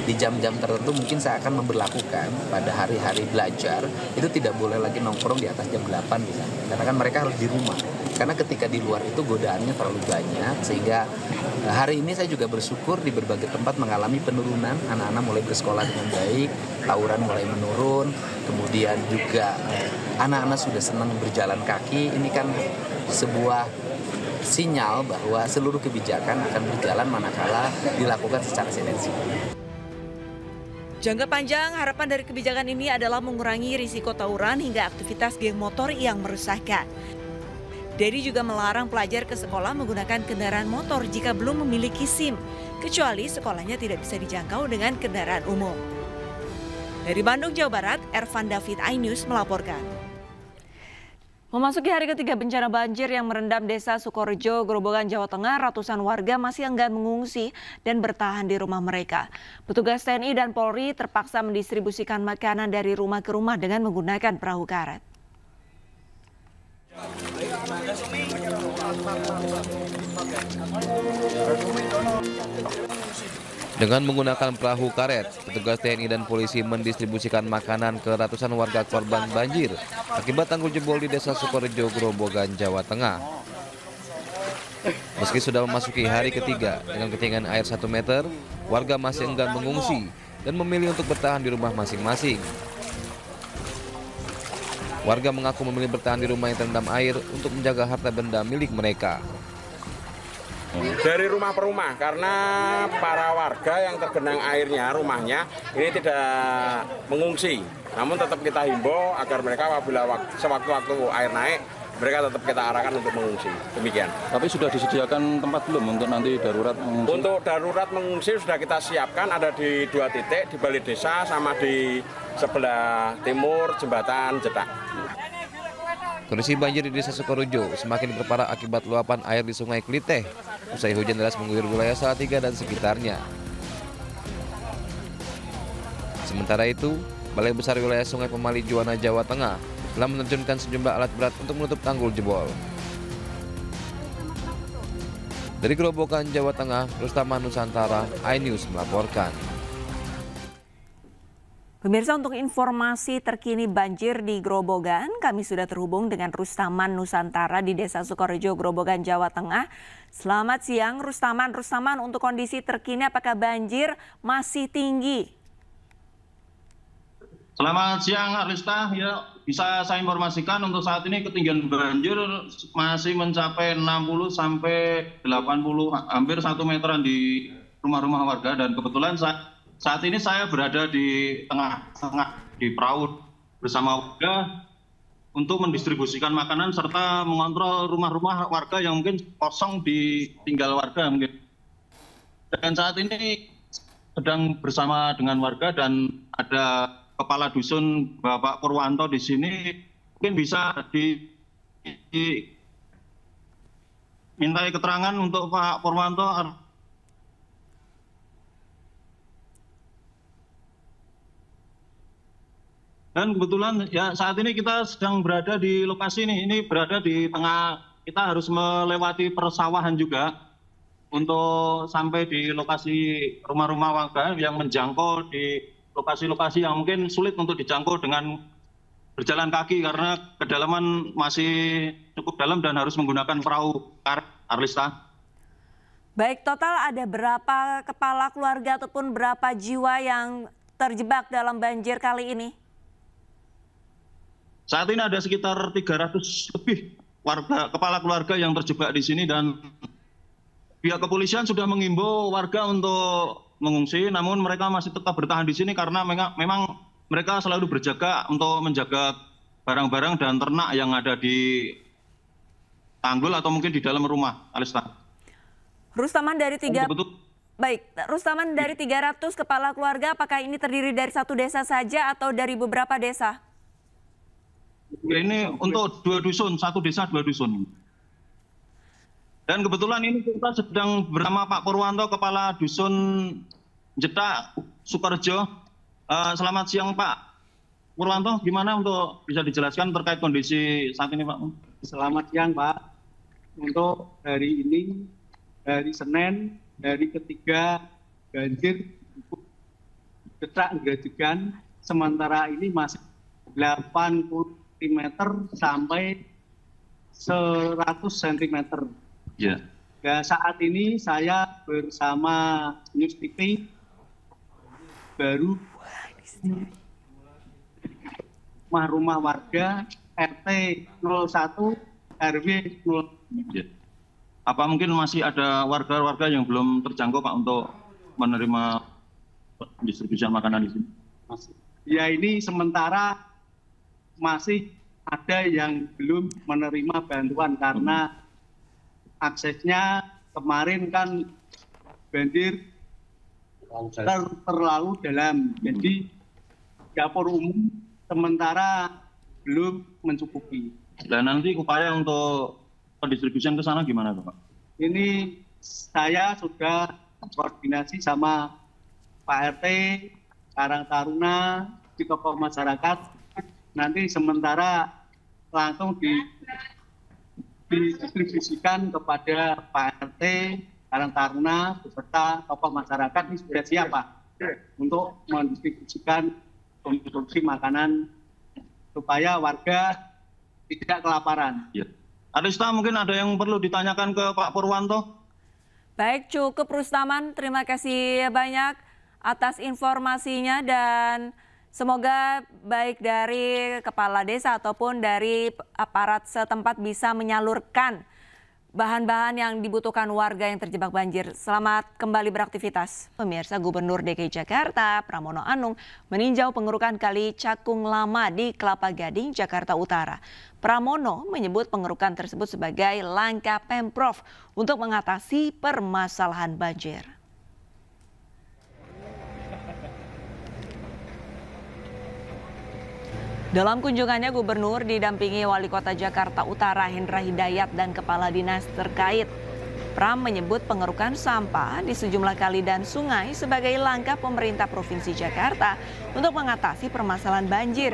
Di jam-jam tertentu mungkin saya akan memberlakukan pada hari-hari belajar itu tidak boleh lagi nongkrong di atas jam 8 misalnya. Karena kan mereka harus di rumah. Karena ketika di luar itu godaannya terlalu banyak sehingga hari ini saya juga bersyukur di berbagai tempat mengalami penurunan, anak-anak mulai bersekolah dengan baik, tawuran mulai menurun, kemudian juga anak-anak sudah senang berjalan kaki. Ini kan sebuah sinyal bahwa seluruh kebijakan akan berjalan manakala dilakukan secara sinergi. Jangka panjang, harapan dari kebijakan ini adalah mengurangi risiko tawuran hingga aktivitas geng motor yang meresahkan. Deddy juga melarang pelajar ke sekolah menggunakan kendaraan motor jika belum memiliki SIM, kecuali sekolahnya tidak bisa dijangkau dengan kendaraan umum. Dari Bandung, Jawa Barat, Ervan David, iNews melaporkan. Memasuki hari ketiga bencana banjir yang merendam desa Sukorejo, Grobogan, Jawa Tengah, ratusan warga masih enggan mengungsi dan bertahan di rumah mereka. Petugas TNI dan Polri terpaksa mendistribusikan makanan dari rumah ke rumah dengan menggunakan perahu karet. Dengan menggunakan perahu karet, petugas TNI dan polisi mendistribusikan makanan ke ratusan warga korban banjir akibat tanggul jebol di desa Sukorejo, Grobogan, Jawa Tengah. Meski sudah memasuki hari ketiga dengan ketinggian air 1 meter, warga masih enggan mengungsi dan memilih untuk bertahan di rumah masing-masing. Warga mengaku memilih bertahan di rumah yang terendam air untuk menjaga harta benda milik mereka. Dari rumah per rumah, karena para warga yang tergenang airnya, rumahnya ini tidak mengungsi. Namun tetap kita himbau agar mereka apabila sewaktu-waktu air naik, mereka tetap kita arahkan untuk mengungsi. Demikian. Tapi sudah disediakan tempat belum untuk nanti darurat mengungsi? Untuk darurat mengungsi sudah kita siapkan, ada di 2 titik, di Balai Desa sama di sebelah timur Jembatan Jedak. Kondisi banjir di Desa Sukorejo semakin diperparah akibat luapan air di Sungai Kliteh usai hujan deras mengguyur wilayah Salatiga dan sekitarnya. Sementara itu, Balai Besar Wilayah Sungai Pemali Juwana, Jawa Tengah telah menerjunkan sejumlah alat berat untuk menutup tanggul jebol. Dari Gerobokan, Jawa Tengah, Rustaman Nusantara, iNews melaporkan. Pemirsa, untuk informasi terkini banjir di Grobogan, kami sudah terhubung dengan Rustaman Nusantara di Desa Sukorejo, Grobogan, Jawa Tengah. Selamat siang, Rustaman. Rustaman, untuk kondisi terkini apakah banjir masih tinggi? Selamat siang, Arlista. Ya, bisa saya informasikan untuk saat ini ketinggian banjir masih mencapai 60 sampai 80, hampir 1 meteran di rumah-rumah warga. Dan kebetulan saat ini saya berada di tengah-tengah di perahu bersama warga untuk mendistribusikan makanan serta mengontrol rumah-rumah warga yang mungkin kosong ditinggal warga mungkin. Dan saat ini sedang bersama dengan warga dan ada Kepala Dusun Bapak Purwanto di sini, mungkin bisa dimintai keterangan untuk Pak Purwanto. Dan kebetulan ya saat ini kita sedang berada di lokasi ini berada di tengah, kita harus melewati persawahan juga untuk sampai di lokasi rumah-rumah warga yang menjangkau di lokasi-lokasi yang mungkin sulit untuk dijangkau dengan berjalan kaki karena kedalaman masih cukup dalam dan harus menggunakan perahu karet, Arlista. Baik, total ada berapa kepala keluarga ataupun berapa jiwa yang terjebak dalam banjir kali ini? Saat ini ada sekitar 300 lebih kepala keluarga yang terjebak di sini dan pihak kepolisian sudah mengimbau warga untuk mengungsi, namun mereka masih tetap bertahan di sini karena memang mereka selalu berjaga untuk menjaga barang-barang dan ternak yang ada di tanggul atau mungkin di dalam rumah, Alista. Rustaman dari 300 kepala keluarga, apakah ini terdiri dari satu desa saja atau dari beberapa desa? Ini untuk 2 dusun, 1 desa 2 dusun. Dan kebetulan ini kita sedang bersama Pak Purwanto, Kepala Dusun Jedak, Sukorejo. Selamat siang Pak Purwanto, gimana untuk bisa dijelaskan terkait kondisi saat ini Pak? Selamat siang Pak. Untuk hari ini, dari Senin, dari ketiga banjir Jedak Gerobogan, sementara ini masih 80 cm sampai 100 cm. Ya. Ya, saat ini saya bersama News TV baru rumah warga RT 01 RW 0. Ya. Apa mungkin masih ada warga-warga yang belum terjangkau Pak untuk menerima distribusian makanan di sini? Ya, ini sementara masih ada yang belum menerima bantuan karena aksesnya kemarin kan banjir terlalu dalam. Jadi dapur umum sementara belum mencukupi. Dan nanti upaya untuk pendistribusian ke sana gimana Pak? Ini saya sudah koordinasi sama Pak RT, Karang Taruna, di tokoh masyarakat. Nanti sementara langsung didistribusikan kepada Pak RT, Karang Taruna, beserta tokoh masyarakat. Ini sudah siap Pak untuk mendistribusikan konsumsi makanan supaya warga tidak kelaparan. Ya. Arista, mungkin ada yang perlu ditanyakan ke Pak Purwanto? Baik, cukup Rustaman. Terima kasih banyak atas informasinya dan semoga baik dari kepala desa ataupun dari aparat setempat bisa menyalurkan bahan-bahan yang dibutuhkan warga yang terjebak banjir. Selamat kembali beraktivitas. Pemirsa, Gubernur DKI Jakarta Pramono Anung meninjau pengerukan Kali Cakung Lama di Kelapa Gading, Jakarta Utara. Pramono menyebut pengerukan tersebut sebagai langkah Pemprov untuk mengatasi permasalahan banjir. Dalam kunjungannya, Gubernur didampingi Wali Kota Jakarta Utara Hendra Hidayat dan Kepala Dinas terkait. Pram menyebut pengerukan sampah di sejumlah kali dan sungai sebagai langkah pemerintah Provinsi Jakarta untuk mengatasi permasalahan banjir.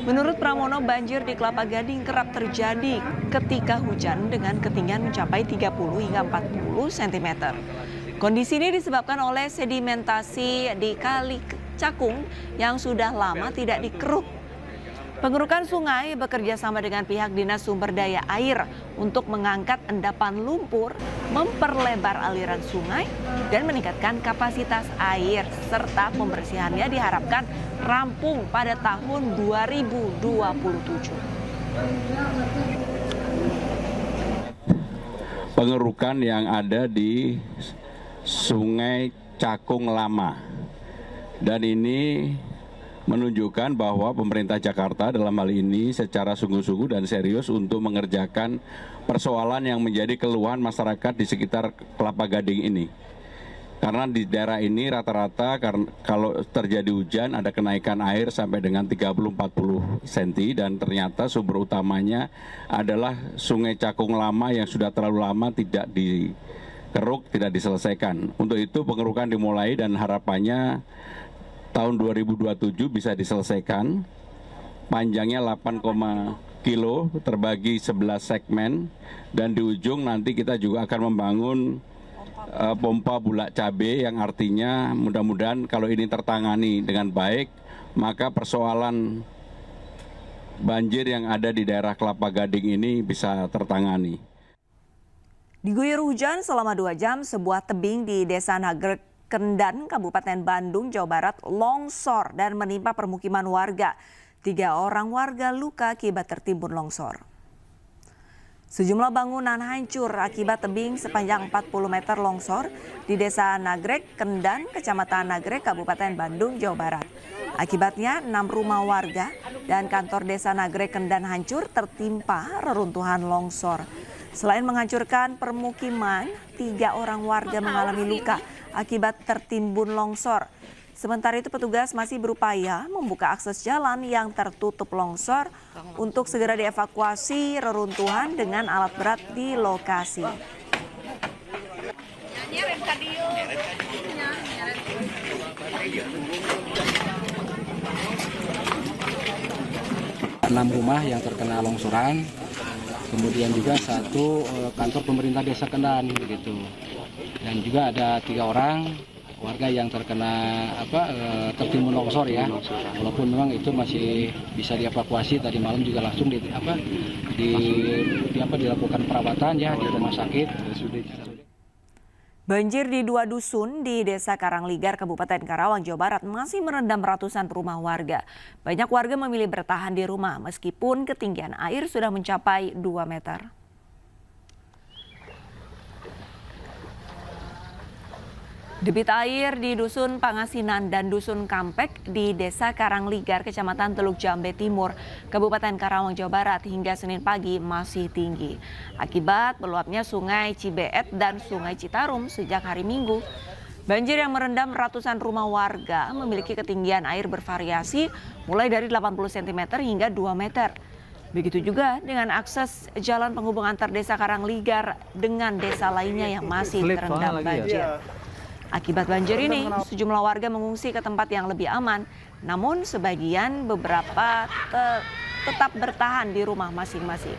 Menurut Pramono, banjir di Kelapa Gading kerap terjadi ketika hujan dengan ketinggian mencapai 30 hingga 40 cm. Kondisi ini disebabkan oleh sedimentasi di Kali Cakung yang sudah lama tidak dikeruk. Pengerukan sungai bekerja sama dengan pihak Dinas Sumber Daya Air untuk mengangkat endapan lumpur, memperlebar aliran sungai, dan meningkatkan kapasitas air, serta pembersihannya diharapkan rampung pada tahun 2027. Pengerukan yang ada di Sungai Cakung Lama. Dan ini menunjukkan bahwa pemerintah Jakarta dalam hal ini secara sungguh-sungguh dan serius untuk mengerjakan persoalan yang menjadi keluhan masyarakat di sekitar Kelapa Gading ini. Karena di daerah ini rata-rata kalau terjadi hujan ada kenaikan air sampai dengan 30-40 cm dan ternyata sumber utamanya adalah Sungai Cakung Lama yang sudah terlalu lama tidak dikeruk, tidak diselesaikan. Untuk itu pengerukan dimulai dan harapannya tahun 2027 bisa diselesaikan. Panjangnya 8 kilo terbagi 11 segmen dan di ujung nanti kita juga akan membangun pompa bulak cabai yang artinya mudah-mudahan kalau ini tertangani dengan baik maka persoalan banjir yang ada di daerah Kelapa Gading ini bisa tertangani. Diguyur hujan selama 2 jam, sebuah tebing di Desa Nagrek Kendan, Kabupaten Bandung, Jawa Barat longsor dan menimpa permukiman warga. 3 orang warga luka akibat tertimbun longsor. Sejumlah bangunan hancur akibat tebing sepanjang 40 meter longsor di Desa Nagrek Kendan, Kecamatan Nagrek, Kabupaten Bandung, Jawa Barat. Akibatnya 6 rumah warga dan kantor Desa Nagrek Kendan hancur tertimpa reruntuhan longsor. Selain menghancurkan permukiman, 3 orang warga mengalami luka akibat tertimbun longsor. Sementara itu petugas masih berupaya membuka akses jalan yang tertutup longsor untuk segera dievakuasi reruntuhan dengan alat berat di lokasi. 6 rumah yang terkena longsoran, kemudian juga 1 kantor pemerintah Desa Kendan begitu. Dan juga ada 3 orang warga yang terkena tertimbun longsor ya. Walaupun memang itu masih bisa dievakuasi, tadi malam juga langsung dilakukan perawatan ya di rumah sakit. Banjir di 2 dusun di Desa Karangligar, Kabupaten Karawang, Jawa Barat masih merendam ratusan rumah warga. Banyak warga memilih bertahan di rumah meskipun ketinggian air sudah mencapai 2 meter. Debit air di Dusun Pangasinan dan Dusun Kampek di Desa Karangligar, Kecamatan Teluk Jambe Timur, Kabupaten Karawang, Jawa Barat hingga Senin pagi masih tinggi. Akibat meluapnya Sungai Cibeet dan Sungai Citarum sejak hari Minggu. Banjir yang merendam ratusan rumah warga memiliki ketinggian air bervariasi mulai dari 80 cm hingga 2 meter. Begitu juga dengan akses jalan penghubung antar Desa Karangligar dengan desa lainnya yang masih terendam banjir. Akibat banjir ini, sejumlah warga mengungsi ke tempat yang lebih aman, namun sebagian beberapa tetap bertahan di rumah masing-masing.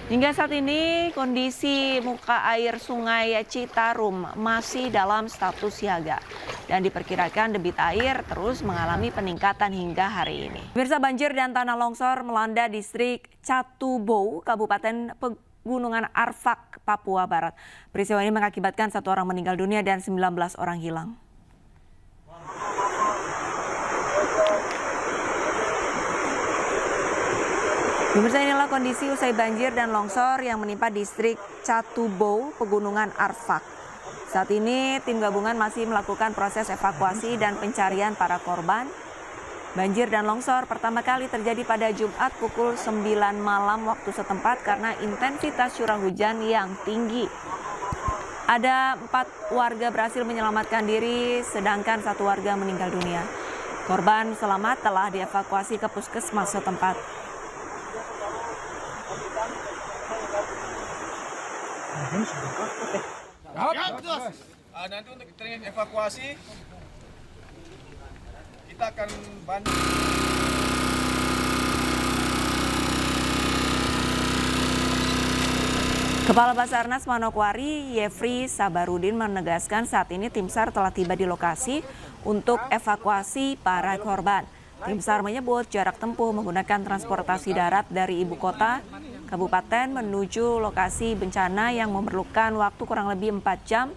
Hingga saat ini kondisi muka air Sungai Citarum masih dalam status siaga dan diperkirakan debit air terus mengalami peningkatan hingga hari ini. Pemirsa, banjir dan tanah longsor melanda distrik Catubou, Kabupaten Pegunungan Arfak, Papua Barat. Peristiwa ini mengakibatkan 1 orang meninggal dunia dan 19 orang hilang. Pemirsa, inilah kondisi usai banjir dan longsor yang menimpa distrik Catubou, Pegunungan Arfak. Saat ini tim gabungan masih melakukan proses evakuasi dan pencarian para korban. Banjir dan longsor pertama kali terjadi pada Jumat pukul 9 malam waktu setempat karena intensitas curah hujan yang tinggi. Ada 4 warga berhasil menyelamatkan diri, sedangkan 1 warga meninggal dunia. Korban selamat telah dievakuasi ke puskesmas setempat. Nanti untuk training evakuasi kita akan bantu. Kepala Basarnas Manokwari, Yefri Sabarudin menegaskan saat ini tim SAR telah tiba di lokasi untuk evakuasi para korban. Tim SAR menyebut jarak tempuh menggunakan transportasi darat dari ibu kota kabupaten menuju lokasi bencana yang memerlukan waktu kurang lebih 4 jam,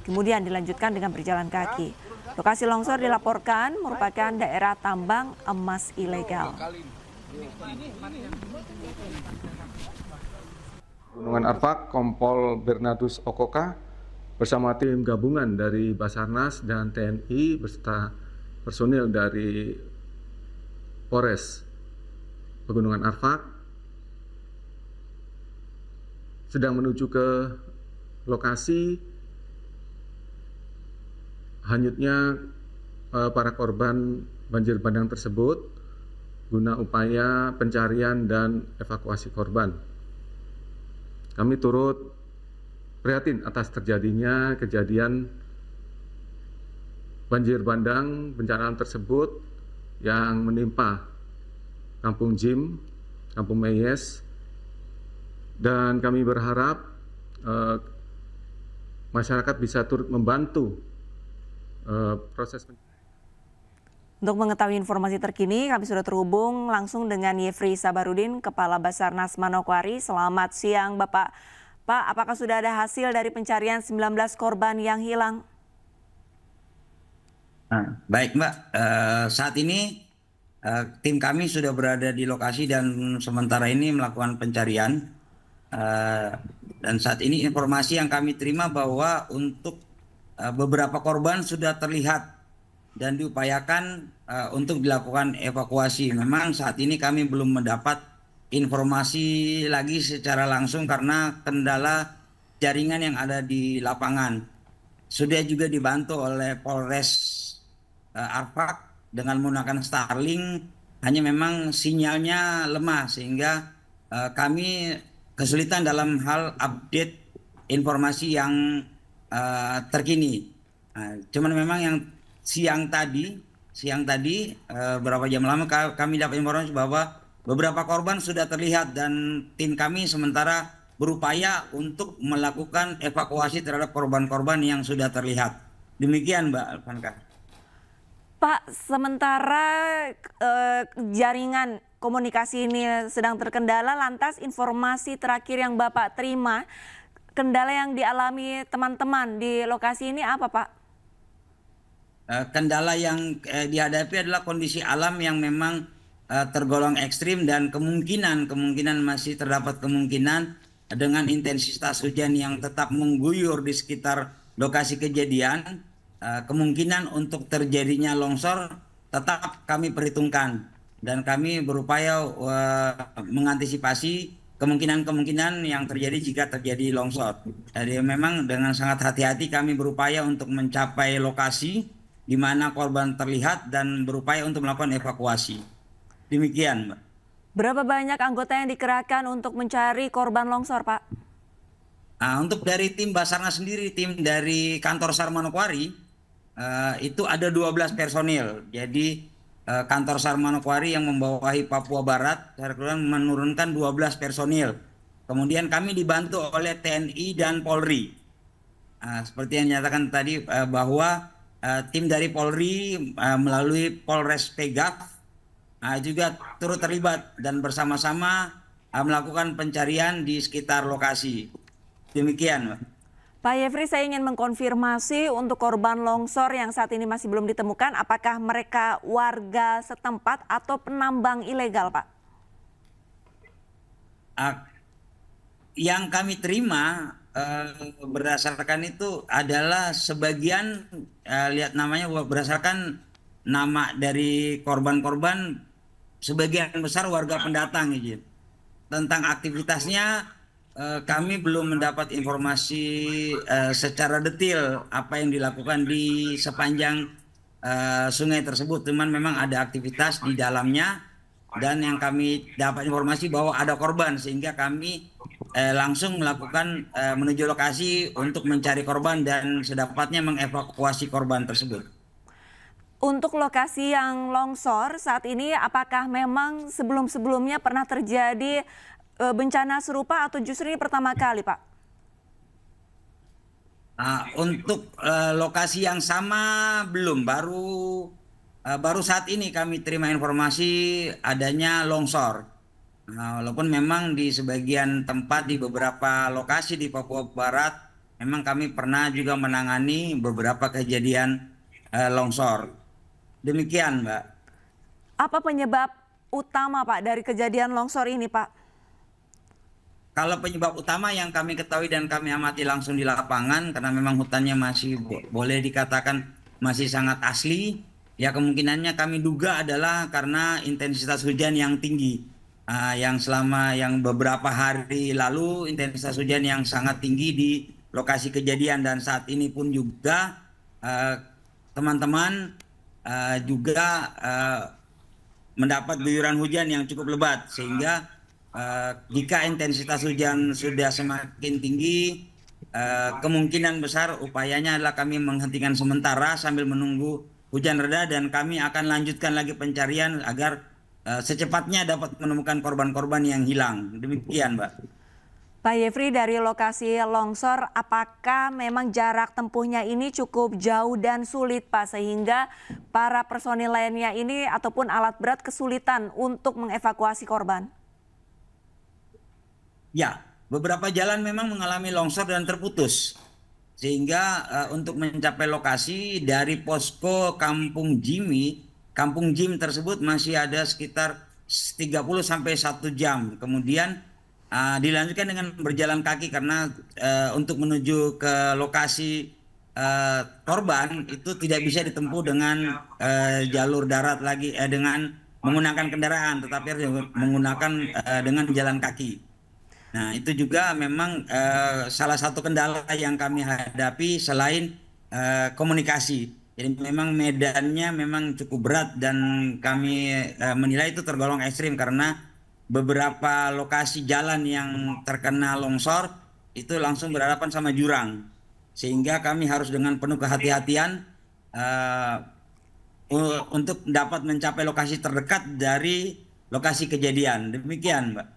kemudian dilanjutkan dengan berjalan kaki. Lokasi longsor dilaporkan merupakan daerah tambang emas ilegal. Pegunungan Arfak, Kompol Bernardus Okoka bersama tim gabungan dari Basarnas dan TNI beserta personil dari Polres Pegunungan Arfak sedang menuju ke lokasi hanyutnya para korban banjir bandang tersebut guna upaya pencarian dan evakuasi korban. Kami turut prihatin atas terjadinya kejadian banjir bandang bencana tersebut yang menimpa Kampung Jim, Kampung Meyes, dan kami berharap masyarakat bisa turut membantu proses. Untuk mengetahui informasi terkini, kami sudah terhubung langsung dengan Yefri Sabarudin, Kepala Basarnas Manokwari. Selamat siang, Bapak. Pak, apakah sudah ada hasil dari pencarian 19 korban yang hilang? Baik, Mbak. Saat ini tim kami sudah berada di lokasi dan sementara ini melakukan pencarian. Dan saat ini informasi yang kami terima bahwa untuk beberapa korban sudah terlihat dan diupayakan untuk dilakukan evakuasi. Memang saat ini kami belum mendapat informasi lagi secara langsung karena kendala jaringan yang ada di lapangan. Sudah juga dibantu oleh Polres Arfak dengan menggunakan Starlink, hanya memang sinyalnya lemah sehingga kami kesulitan dalam hal update informasi yang terkini. Cuman memang yang siang tadi beberapa jam lama kami dapat informasi bahwa beberapa korban sudah terlihat dan tim kami sementara berupaya untuk melakukan evakuasi terhadap korban-korban yang sudah terlihat. Demikian, Mbak Alfanka. Pak, sementara jaringan komunikasi ini sedang terkendala, lantas informasi terakhir yang Bapak terima, kendala yang dialami teman-teman di lokasi ini apa, Pak? Kendala yang dihadapi adalah kondisi alam yang memang tergolong ekstrim dan kemungkinan masih terdapat kemungkinan dengan intensitas hujan yang tetap mengguyur di sekitar lokasi kejadian, kemungkinan untuk terjadinya longsor tetap kami perhitungkan dan kami berupaya mengantisipasi kemungkinan-kemungkinan yang terjadi jika terjadi longsor. Jadi memang dengan sangat hati-hati kami berupaya untuk mencapai lokasi di mana korban terlihat dan berupaya untuk melakukan evakuasi. Demikian, Mbak. Berapa banyak anggota yang dikerahkan untuk mencari korban longsor, Pak? Untuk dari tim Basarnas sendiri, tim dari kantor SAR Manokwari, itu ada 12 personil. Jadi kantor SAR Manokwari yang membawahi Papua Barat, menurunkan 12 personil. Kemudian kami dibantu oleh TNI dan Polri. Seperti yang dinyatakan tadi bahwa tim dari Polri melalui Polres Pegaf juga turut terlibat dan bersama-sama melakukan pencarian di sekitar lokasi. Demikian, Pak. Pak Yefri, saya ingin mengkonfirmasi untuk korban longsor yang saat ini masih belum ditemukan, apakah mereka warga setempat atau penambang ilegal, Pak? Yang kami terima berdasarkan itu adalah sebagian lihat namanya berdasarkan nama dari korban-korban, sebagian besar warga pendatang, izin. Tentang aktivitasnya kami belum mendapat informasi secara detail apa yang dilakukan di sepanjang sungai tersebut. Cuman memang ada aktivitas di dalamnya dan yang kami dapat informasi bahwa ada korban sehingga kami langsung melakukan menuju lokasi untuk mencari korban dan sedapatnya mengevakuasi korban tersebut. Untuk lokasi yang longsor saat ini, apakah memang sebelum-sebelumnya pernah terjadi bencana serupa atau justru ini pertama kali, Pak? Untuk lokasi yang sama belum, baru saat ini kami terima informasi adanya longsor. Walaupun memang di sebagian tempat di beberapa lokasi di Papua Barat memang kami pernah juga menangani beberapa kejadian longsor. Demikian, Mbak. Apa penyebab utama, Pak, dari kejadian longsor ini, Pak? Kalau penyebab utama yang kami ketahui dan kami amati langsung di lapangan, karena memang hutannya masih boleh dikatakan masih sangat asli, ya kemungkinannya kami duga adalah karena intensitas hujan yang tinggi. Yang beberapa hari lalu intensitas hujan yang sangat tinggi di lokasi kejadian dan saat ini pun juga teman-teman juga mendapat guyuran hujan yang cukup lebat sehingga jika intensitas hujan sudah semakin tinggi kemungkinan besar upayanya adalah kami menghentikan sementara sambil menunggu hujan reda dan kami akan lanjutkan lagi pencarian agar secepatnya dapat menemukan korban-korban yang hilang. Demikian, Mbak. Pak Yefri, dari lokasi longsor, apakah memang jarak tempuhnya ini cukup jauh dan sulit, Pak, sehingga para personil lainnya ini ataupun alat berat kesulitan untuk mengevakuasi korban? Ya, beberapa jalan memang mengalami longsor dan terputus. Sehingga untuk mencapai lokasi dari posko Kampung Jim tersebut masih ada sekitar 30 sampai 1 jam. Kemudian dilanjutkan dengan berjalan kaki karena untuk menuju ke lokasi korban itu tidak bisa ditempuh dengan jalur darat lagi dengan menggunakan kendaraan, tetapi harus menggunakan dengan jalan kaki. Nah, itu juga memang salah satu kendala yang kami hadapi selain komunikasi. Jadi memang medannya memang cukup berat dan kami menilai itu tergolong ekstrim karena beberapa lokasi jalan yang terkena longsor itu langsung berhadapan sama jurang. Sehingga kami harus dengan penuh kehati-hatian untuk dapat mencapai lokasi terdekat dari lokasi kejadian. Demikian, Mbak.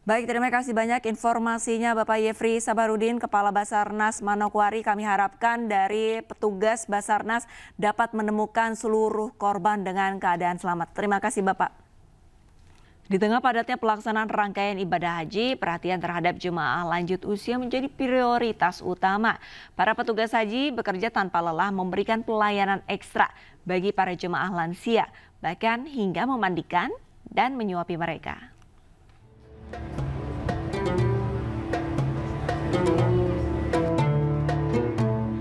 Baik, terima kasih banyak informasinya Bapak Yefri Sabarudin, Kepala Basarnas Manokwari. Kami harapkan dari petugas Basarnas dapat menemukan seluruh korban dengan keadaan selamat. Terima kasih, Bapak. Di tengah padatnya pelaksanaan rangkaian ibadah haji, perhatian terhadap jemaah lanjut usia menjadi prioritas utama. Para petugas haji bekerja tanpa lelah memberikan pelayanan ekstra bagi para jemaah lansia, bahkan hingga memandikan dan menyuapi mereka.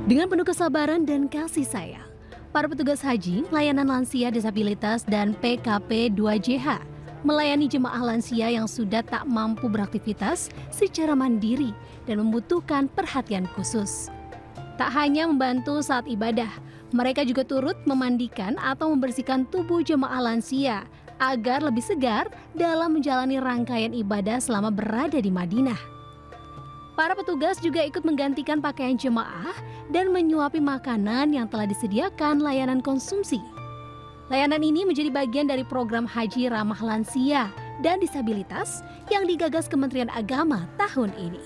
Dengan penuh kesabaran dan kasih sayang, para petugas haji, layanan lansia disabilitas dan PKP 2JH melayani jemaah lansia yang sudah tak mampu beraktivitas secara mandiri dan membutuhkan perhatian khusus. Tak hanya membantu saat ibadah, mereka juga turut memandikan atau membersihkan tubuh jemaah lansia agar lebih segar dalam menjalani rangkaian ibadah selama berada di Madinah. Para petugas juga ikut menggantikan pakaian jemaah dan menyuapi makanan yang telah disediakan layanan konsumsi. Layanan ini menjadi bagian dari program haji ramah lansia dan Disabilitas yang digagas Kementerian Agama tahun ini.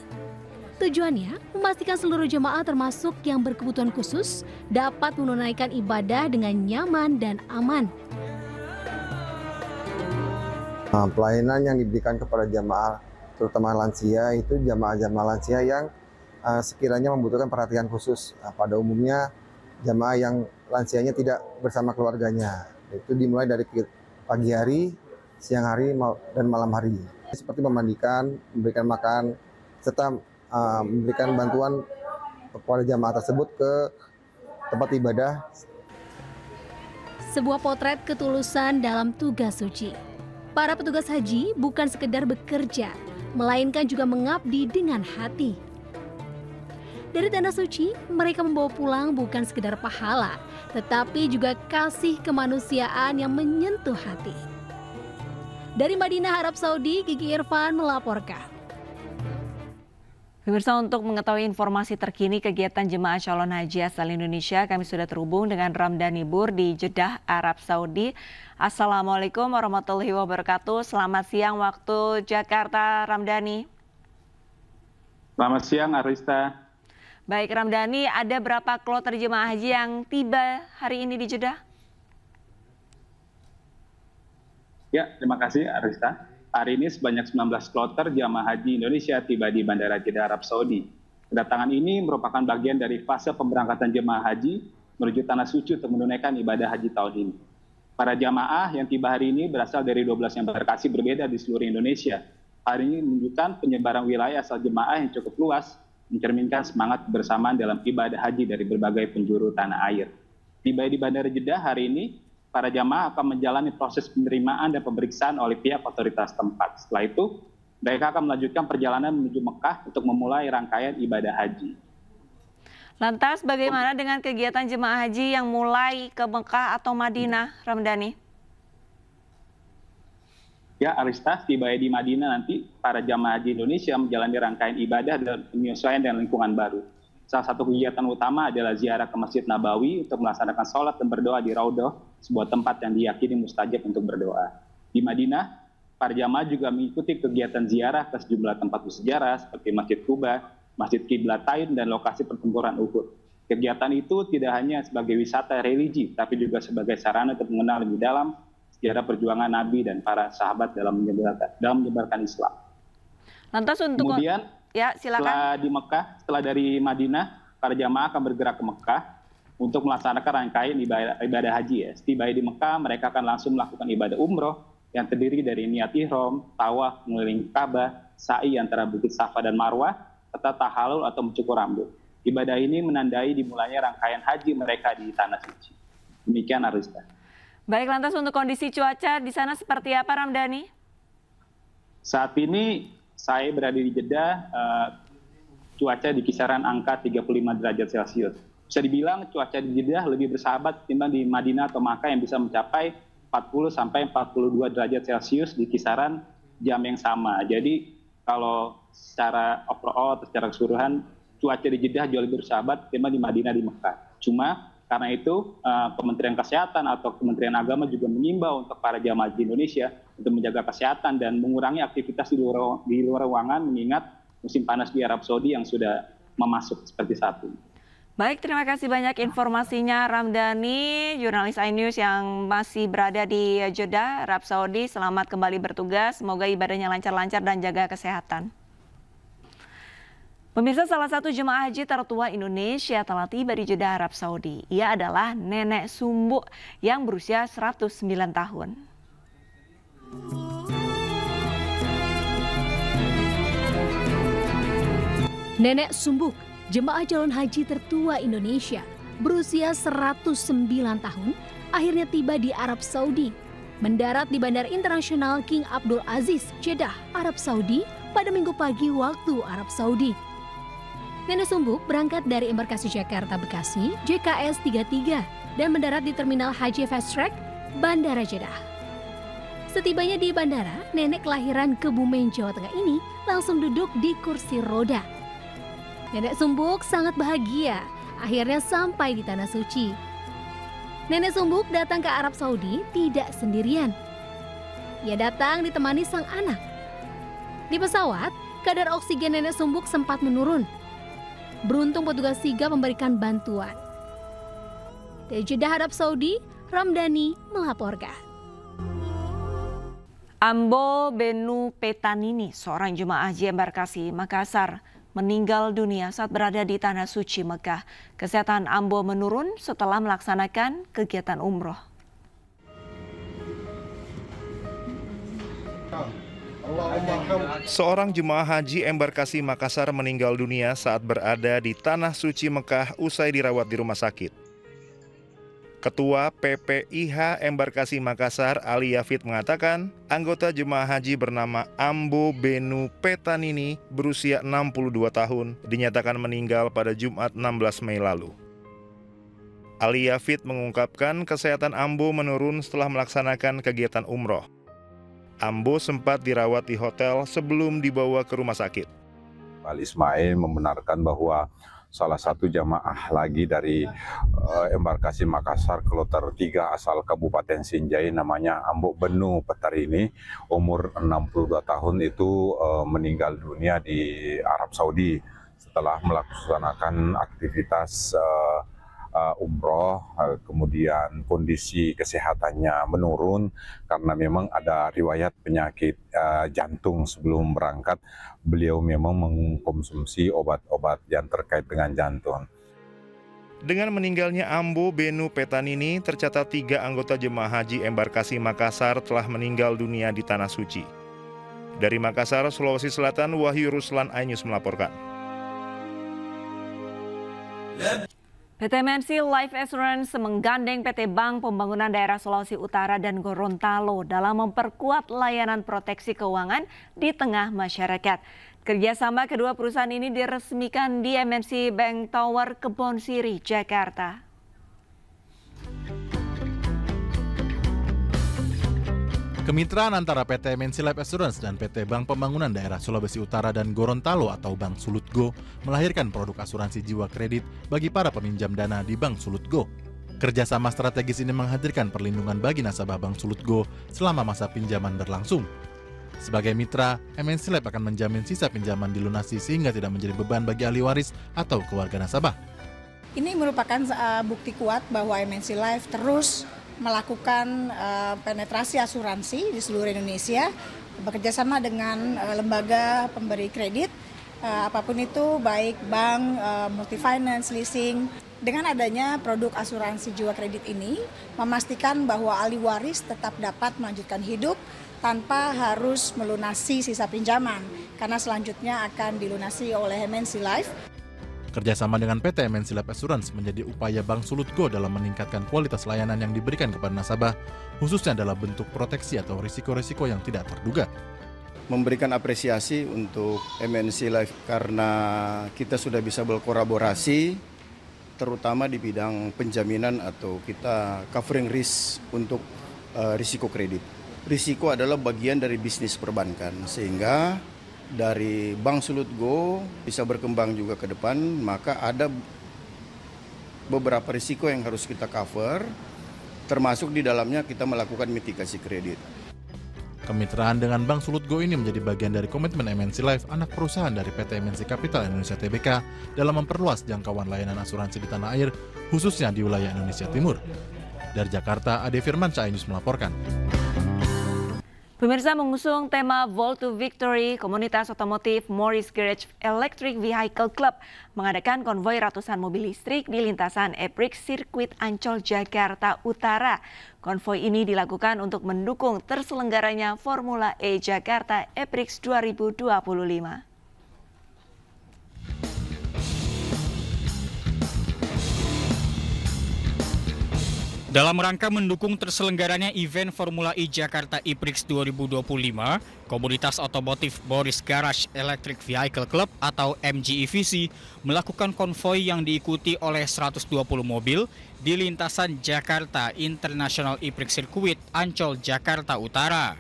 Tujuannya memastikan seluruh jemaah termasuk yang berkebutuhan khusus dapat menunaikan ibadah dengan nyaman dan aman. Pelayanan yang diberikan kepada jamaah terutama lansia itu jamaah-jamaah lansia yang sekiranya membutuhkan perhatian khusus. Pada umumnya jamaah yang lansianya tidak bersama keluarganya. Itu dimulai dari pagi hari, siang hari, dan malam hari. Seperti memandikan, memberikan makan, serta memberikan bantuan kepada jamaah tersebut ke tempat ibadah. Sebuah potret ketulusan dalam tugas suci. Para petugas haji bukan sekedar bekerja, melainkan juga mengabdi dengan hati. Dari tanah suci, mereka membawa pulang bukan sekedar pahala, tetapi juga kasih kemanusiaan yang menyentuh hati. Dari Madinah, Arab Saudi, Gigi Irfan melaporkan. Pemirsa, untuk mengetahui informasi terkini kegiatan jemaah calon haji asal Indonesia, kami sudah terhubung dengan Ramdhani Bur di Jeddah, Arab Saudi. Assalamualaikum warahmatullahi wabarakatuh. Selamat siang waktu Jakarta, Ramdhani. Selamat siang, Arista. Baik, Ramdhani, ada berapa kloter jemaah haji yang tiba hari ini di Jeddah? Ya, terima kasih, Arista. Hari ini sebanyak 19 kloter jamaah haji Indonesia tiba di Bandara Jeddah, Arab Saudi. Kedatangan ini merupakan bagian dari fase pemberangkatan jemaah haji menuju Tanah Suci untuk menunaikan ibadah haji tahun ini. Para jamaah yang tiba hari ini berasal dari 12 embarkasi berbeda di seluruh Indonesia. Hari ini menunjukkan penyebaran wilayah asal jemaah yang cukup luas, mencerminkan semangat bersamaan dalam ibadah haji dari berbagai penjuru tanah air. Tiba di Bandara Jeddah hari ini, para jamaah akan menjalani proses penerimaan dan pemeriksaan oleh pihak otoritas tempat. Setelah itu, mereka akan melanjutkan perjalanan menuju Mekah untuk memulai rangkaian ibadah haji. Lantas bagaimana dengan kegiatan jemaah haji yang mulai ke Mekah atau Madinah, Ramdhani? Ya, Arista, tiba di Madinah nanti, para jamaah haji Indonesia menjalani rangkaian ibadah dan penyesuaian dengan lingkungan baru. Salah satu kegiatan utama adalah ziarah ke Masjid Nabawi untuk melaksanakan sholat dan berdoa di Raudhah, sebuah tempat yang diyakini mustajab untuk berdoa. Di Madinah, para jamaah juga mengikuti kegiatan ziarah ke sejumlah tempat bersejarah seperti Masjid Quba, Masjid Qiblatain, dan lokasi pertempuran Uhud. Kegiatan itu tidak hanya sebagai wisata religi, tapi juga sebagai sarana untuk mengenal lebih dalam sejarah perjuangan Nabi dan para sahabat dalam menyebarkan Islam. Lantas untuk kemudian, ya, silakan. Setelah dari Madinah, para jamaah akan bergerak ke Mekah untuk melaksanakan rangkaian ibadah haji. Ya. Setiba di Mekah, mereka akan langsung melakukan ibadah umroh yang terdiri dari niat ihram, tawaf mengelilingi Ka'bah, sa'i antara Bukit Safa dan Marwah, serta tahalul atau mencukur rambut. Ibadah ini menandai dimulainya rangkaian haji mereka di Tanah Suci. Demikian, Arista. Baik, lantas untuk kondisi cuaca di sana seperti apa, Ramdhani? Saat ini saya berada di Jeddah, cuaca di kisaran angka 35 derajat Celcius. Bisa dibilang cuaca di Jeddah lebih bersahabat ketimbang di Madinah atau Makkah yang bisa mencapai 40 sampai 42 derajat Celcius di kisaran jam yang sama. Jadi kalau secara overall atau secara keseluruhan cuaca di Jeddah jauh lebih bersahabat ketimbang di Madinah, di Makkah. Cuma karena itu Kementerian Kesehatan atau Kementerian Agama juga mengimbau untuk para jamaah haji Indonesia untuk menjaga kesehatan dan mengurangi aktivitas di luar ruangan mengingat musim panas di Arab Saudi yang sudah memasuk seperti saat ini. Baik, terima kasih banyak informasinya Ramdhani, jurnalis iNews yang masih berada di Jeddah, Arab Saudi. Selamat kembali bertugas, semoga ibadahnya lancar-lancar dan jaga kesehatan. Pemirsa, salah satu jemaah haji tertua Indonesia telah tiba di Jeddah, Arab Saudi. Ia adalah Nenek Sumbuk yang berusia 109 tahun. Nenek Sumbuk, jemaah calon haji tertua Indonesia, berusia 109 tahun, akhirnya tiba di Arab Saudi. Mendarat di Bandara Internasional King Abdul Aziz, Jeddah, Arab Saudi pada Minggu pagi waktu Arab Saudi. Nenek Sumbuk berangkat dari embarkasi Jakarta Bekasi, JKS 33, dan mendarat di Terminal Haji Fast Track, Bandara Jeddah. Setibanya di bandara, nenek kelahiran Kebumen, Jawa Tengah ini langsung duduk di kursi roda. Nenek Sumbuk sangat bahagia, akhirnya sampai di Tanah Suci. Nenek Sumbuk datang ke Arab Saudi tidak sendirian. Ia datang ditemani sang anak. Di pesawat, kadar oksigen nenek Sumbuk sempat menurun. Beruntung petugas sigap memberikan bantuan. Dari Jeddah, Arab Saudi, Ramdhani melaporkan. Ambo Benu Petanini, seorang jemaah haji embarkasi Makassar, meninggal dunia saat berada di Tanah Suci Mekah. Kesehatan Ambo menurun setelah melaksanakan kegiatan umroh. Seorang jemaah haji embarkasi Makassar meninggal dunia saat berada di Tanah Suci Mekah usai dirawat di rumah sakit. Ketua PPIH Embarkasi Makassar, Ali Yafid, mengatakan anggota jemaah haji bernama Ambo Benu Petanini berusia 62 tahun dinyatakan meninggal pada Jumat 16 Mei lalu. Ali Yafid mengungkapkan kesehatan Ambo menurun setelah melaksanakan kegiatan umroh. Ambo sempat dirawat di hotel sebelum dibawa ke rumah sakit. Pak Ismail membenarkan bahwa salah satu jamaah lagi dari embarkasi Makassar kloter 3 asal Kabupaten Sinjai namanya Ambo Benu Petanini, umur 62 tahun itu meninggal dunia di Arab Saudi setelah melaksanakan aktivitas umroh, kemudian kondisi kesehatannya menurun karena memang ada riwayat penyakit jantung sebelum berangkat. Beliau memang mengkonsumsi obat-obat yang terkait dengan jantung. Dengan meninggalnya Ambo Benu Petanini, tercatat 3 anggota jemaah haji embarkasi Makassar telah meninggal dunia di Tanah Suci. Dari Makassar, Sulawesi Selatan, Wahyu Ruslan, iNews melaporkan. PT MNC Life Assurance menggandeng PT Bank Pembangunan Daerah Sulawesi Utara dan Gorontalo dalam memperkuat layanan proteksi keuangan di tengah masyarakat. Kerjasama kedua perusahaan ini diresmikan di MNC Bank Tower Kebon Siri, Jakarta. Kemitraan antara PT MNC Life Assurance dan PT Bank Pembangunan Daerah Sulawesi Utara dan Gorontalo atau Bank Sulutgo melahirkan produk asuransi jiwa kredit bagi para peminjam dana di Bank Sulutgo. Kerjasama strategis ini menghadirkan perlindungan bagi nasabah Bank Sulutgo selama masa pinjaman berlangsung. Sebagai mitra, MNC Life akan menjamin sisa pinjaman dilunasi sehingga tidak menjadi beban bagi ahli waris atau keluarga nasabah. Ini merupakan bukti kuat bahwa MNC Life terus melakukan penetrasi asuransi di seluruh Indonesia, bekerjasama dengan lembaga pemberi kredit, apapun itu, baik bank, multi-finance, leasing. Dengan adanya produk asuransi jiwa kredit ini, memastikan bahwa ahli waris tetap dapat melanjutkan hidup tanpa harus melunasi sisa pinjaman, karena selanjutnya akan dilunasi oleh MNC Life. Kerjasama dengan PT MNC Life Assurance menjadi upaya Bank Sulutgo dalam meningkatkan kualitas layanan yang diberikan kepada nasabah, khususnya dalam bentuk proteksi atau risiko-risiko yang tidak terduga. Memberikan apresiasi untuk MNC Life karena kita sudah bisa berkolaborasi, terutama di bidang penjaminan atau kita covering risk untuk risiko kredit. Risiko adalah bagian dari bisnis perbankan, sehingga dari Bank Sulutgo bisa berkembang juga ke depan, maka ada beberapa risiko yang harus kita cover, termasuk di dalamnya kita melakukan mitigasi kredit. Kemitraan dengan Bank Sulutgo ini menjadi bagian dari komitmen MNC Life, anak perusahaan dari PT MNC Capital Indonesia Tbk, dalam memperluas jangkauan layanan asuransi di tanah air, khususnya di wilayah Indonesia Timur. Dari Jakarta, Ade Firmansyah, iNews melaporkan. Pemirsa, mengusung tema Volt to Victory, komunitas otomotif Morris Garage Electric Vehicle Club mengadakan konvoi ratusan mobil listrik di lintasan Eprix Sirkuit Ancol, Jakarta Utara. Konvoi ini dilakukan untuk mendukung terselenggaranya Formula E Jakarta Eprix 2025. Dalam rangka mendukung terselenggaranya event Formula E Jakarta E-Prix 2025, komunitas otomotif Morris Garage Electric Vehicle Club atau MGEVC melakukan konvoi yang diikuti oleh 120 mobil di lintasan Jakarta International E-Prix Circuit Ancol, Jakarta Utara.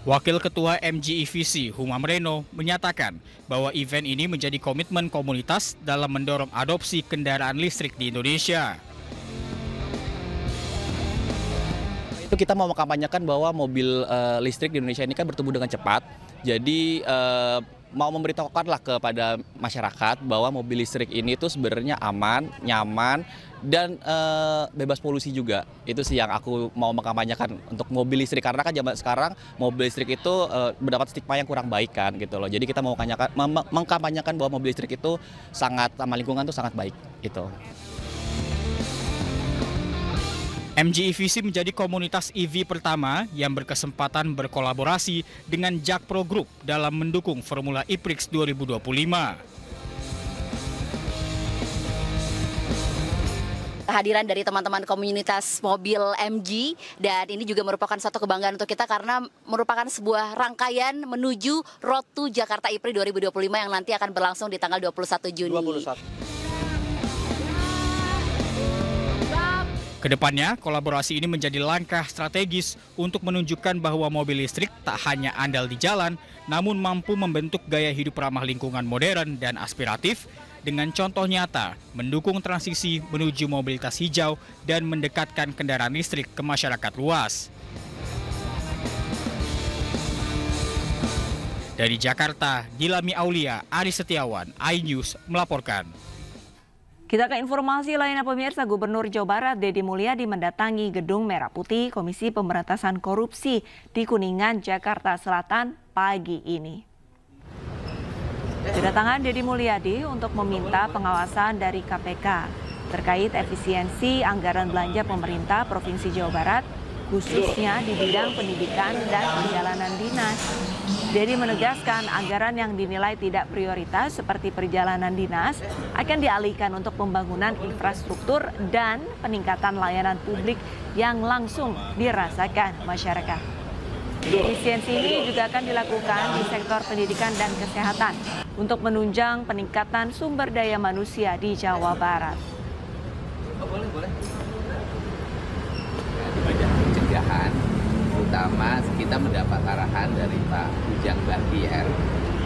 Wakil Ketua MGEVC, Humam Reno, menyatakan bahwa event ini menjadi komitmen komunitas dalam mendorong adopsi kendaraan listrik di Indonesia. Itu kita mau mengkampanyekan bahwa mobil listrik di Indonesia ini kan bertumbuh dengan cepat. Jadi mau memberitahukanlah kepada masyarakat bahwa mobil listrik ini tuh sebenarnya aman, nyaman, dan bebas polusi juga. Itu sih yang aku mau mengkampanyekan untuk mobil listrik, karena kan zaman sekarang mobil listrik itu mendapat stigma yang kurang baik kan gitu loh. Jadi kita mau mengkampanyekan bahwa mobil listrik itu sangat ramah lingkungan, tuh sangat baik itu. MG EVC menjadi komunitas EV pertama yang berkesempatan berkolaborasi dengan Jakpro Group dalam mendukung Formula E-Prix 2025. Kehadiran dari teman-teman komunitas mobil MG, dan ini juga merupakan satu kebanggaan untuk kita karena merupakan sebuah rangkaian menuju Road to Jakarta E-Prix 2025 yang nanti akan berlangsung di tanggal 21 Juni. Kedepannya, kolaborasi ini menjadi langkah strategis untuk menunjukkan bahwa mobil listrik tak hanya andal di jalan, namun mampu membentuk gaya hidup ramah lingkungan modern dan aspiratif dengan contoh nyata mendukung transisi menuju mobilitas hijau dan mendekatkan kendaraan listrik ke masyarakat luas. Dari Jakarta, Gilami Aulia, Ari Setiawan, iNews melaporkan. Kita ke informasi lainnya pemirsa, Gubernur Jawa Barat Deddy Mulyadi mendatangi Gedung Merah Putih Komisi Pemberantasan Korupsi di Kuningan, Jakarta Selatan pagi ini. Kedatangan Deddy Mulyadi untuk meminta pengawasan dari KPK terkait efisiensi anggaran belanja pemerintah Provinsi Jawa Barat, khususnya di bidang pendidikan dan perjalanan dinas. Deddy menegaskan anggaran yang dinilai tidak prioritas seperti perjalanan dinas akan dialihkan untuk pembangunan infrastruktur dan peningkatan layanan publik yang langsung dirasakan masyarakat. Efisiensi ini juga akan dilakukan di sektor pendidikan dan kesehatan untuk menunjang peningkatan sumber daya manusia di Jawa Barat. Di bidang pencegahan, terutama kita mendapat arahan dari Pak Ujang Bakhtiar.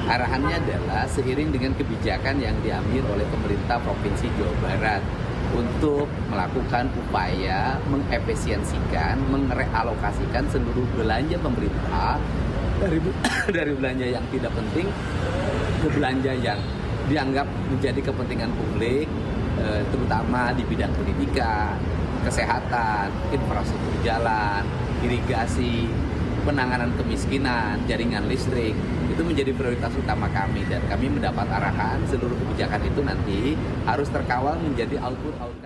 Arahannya adalah seiring dengan kebijakan yang diambil oleh pemerintah Provinsi Jawa Barat untuk melakukan upaya mengefisiensikan, merealokasikan seluruh belanja pemerintah dari belanja yang tidak penting ke belanja yang dianggap menjadi kepentingan publik, terutama di bidang pendidikan, kesehatan, infrastruktur jalan, irigasi, penanganan kemiskinan, jaringan listrik. Itu menjadi prioritas utama kami, dan kami mendapat arahan seluruh kebijakan itu nanti harus terkawal menjadi output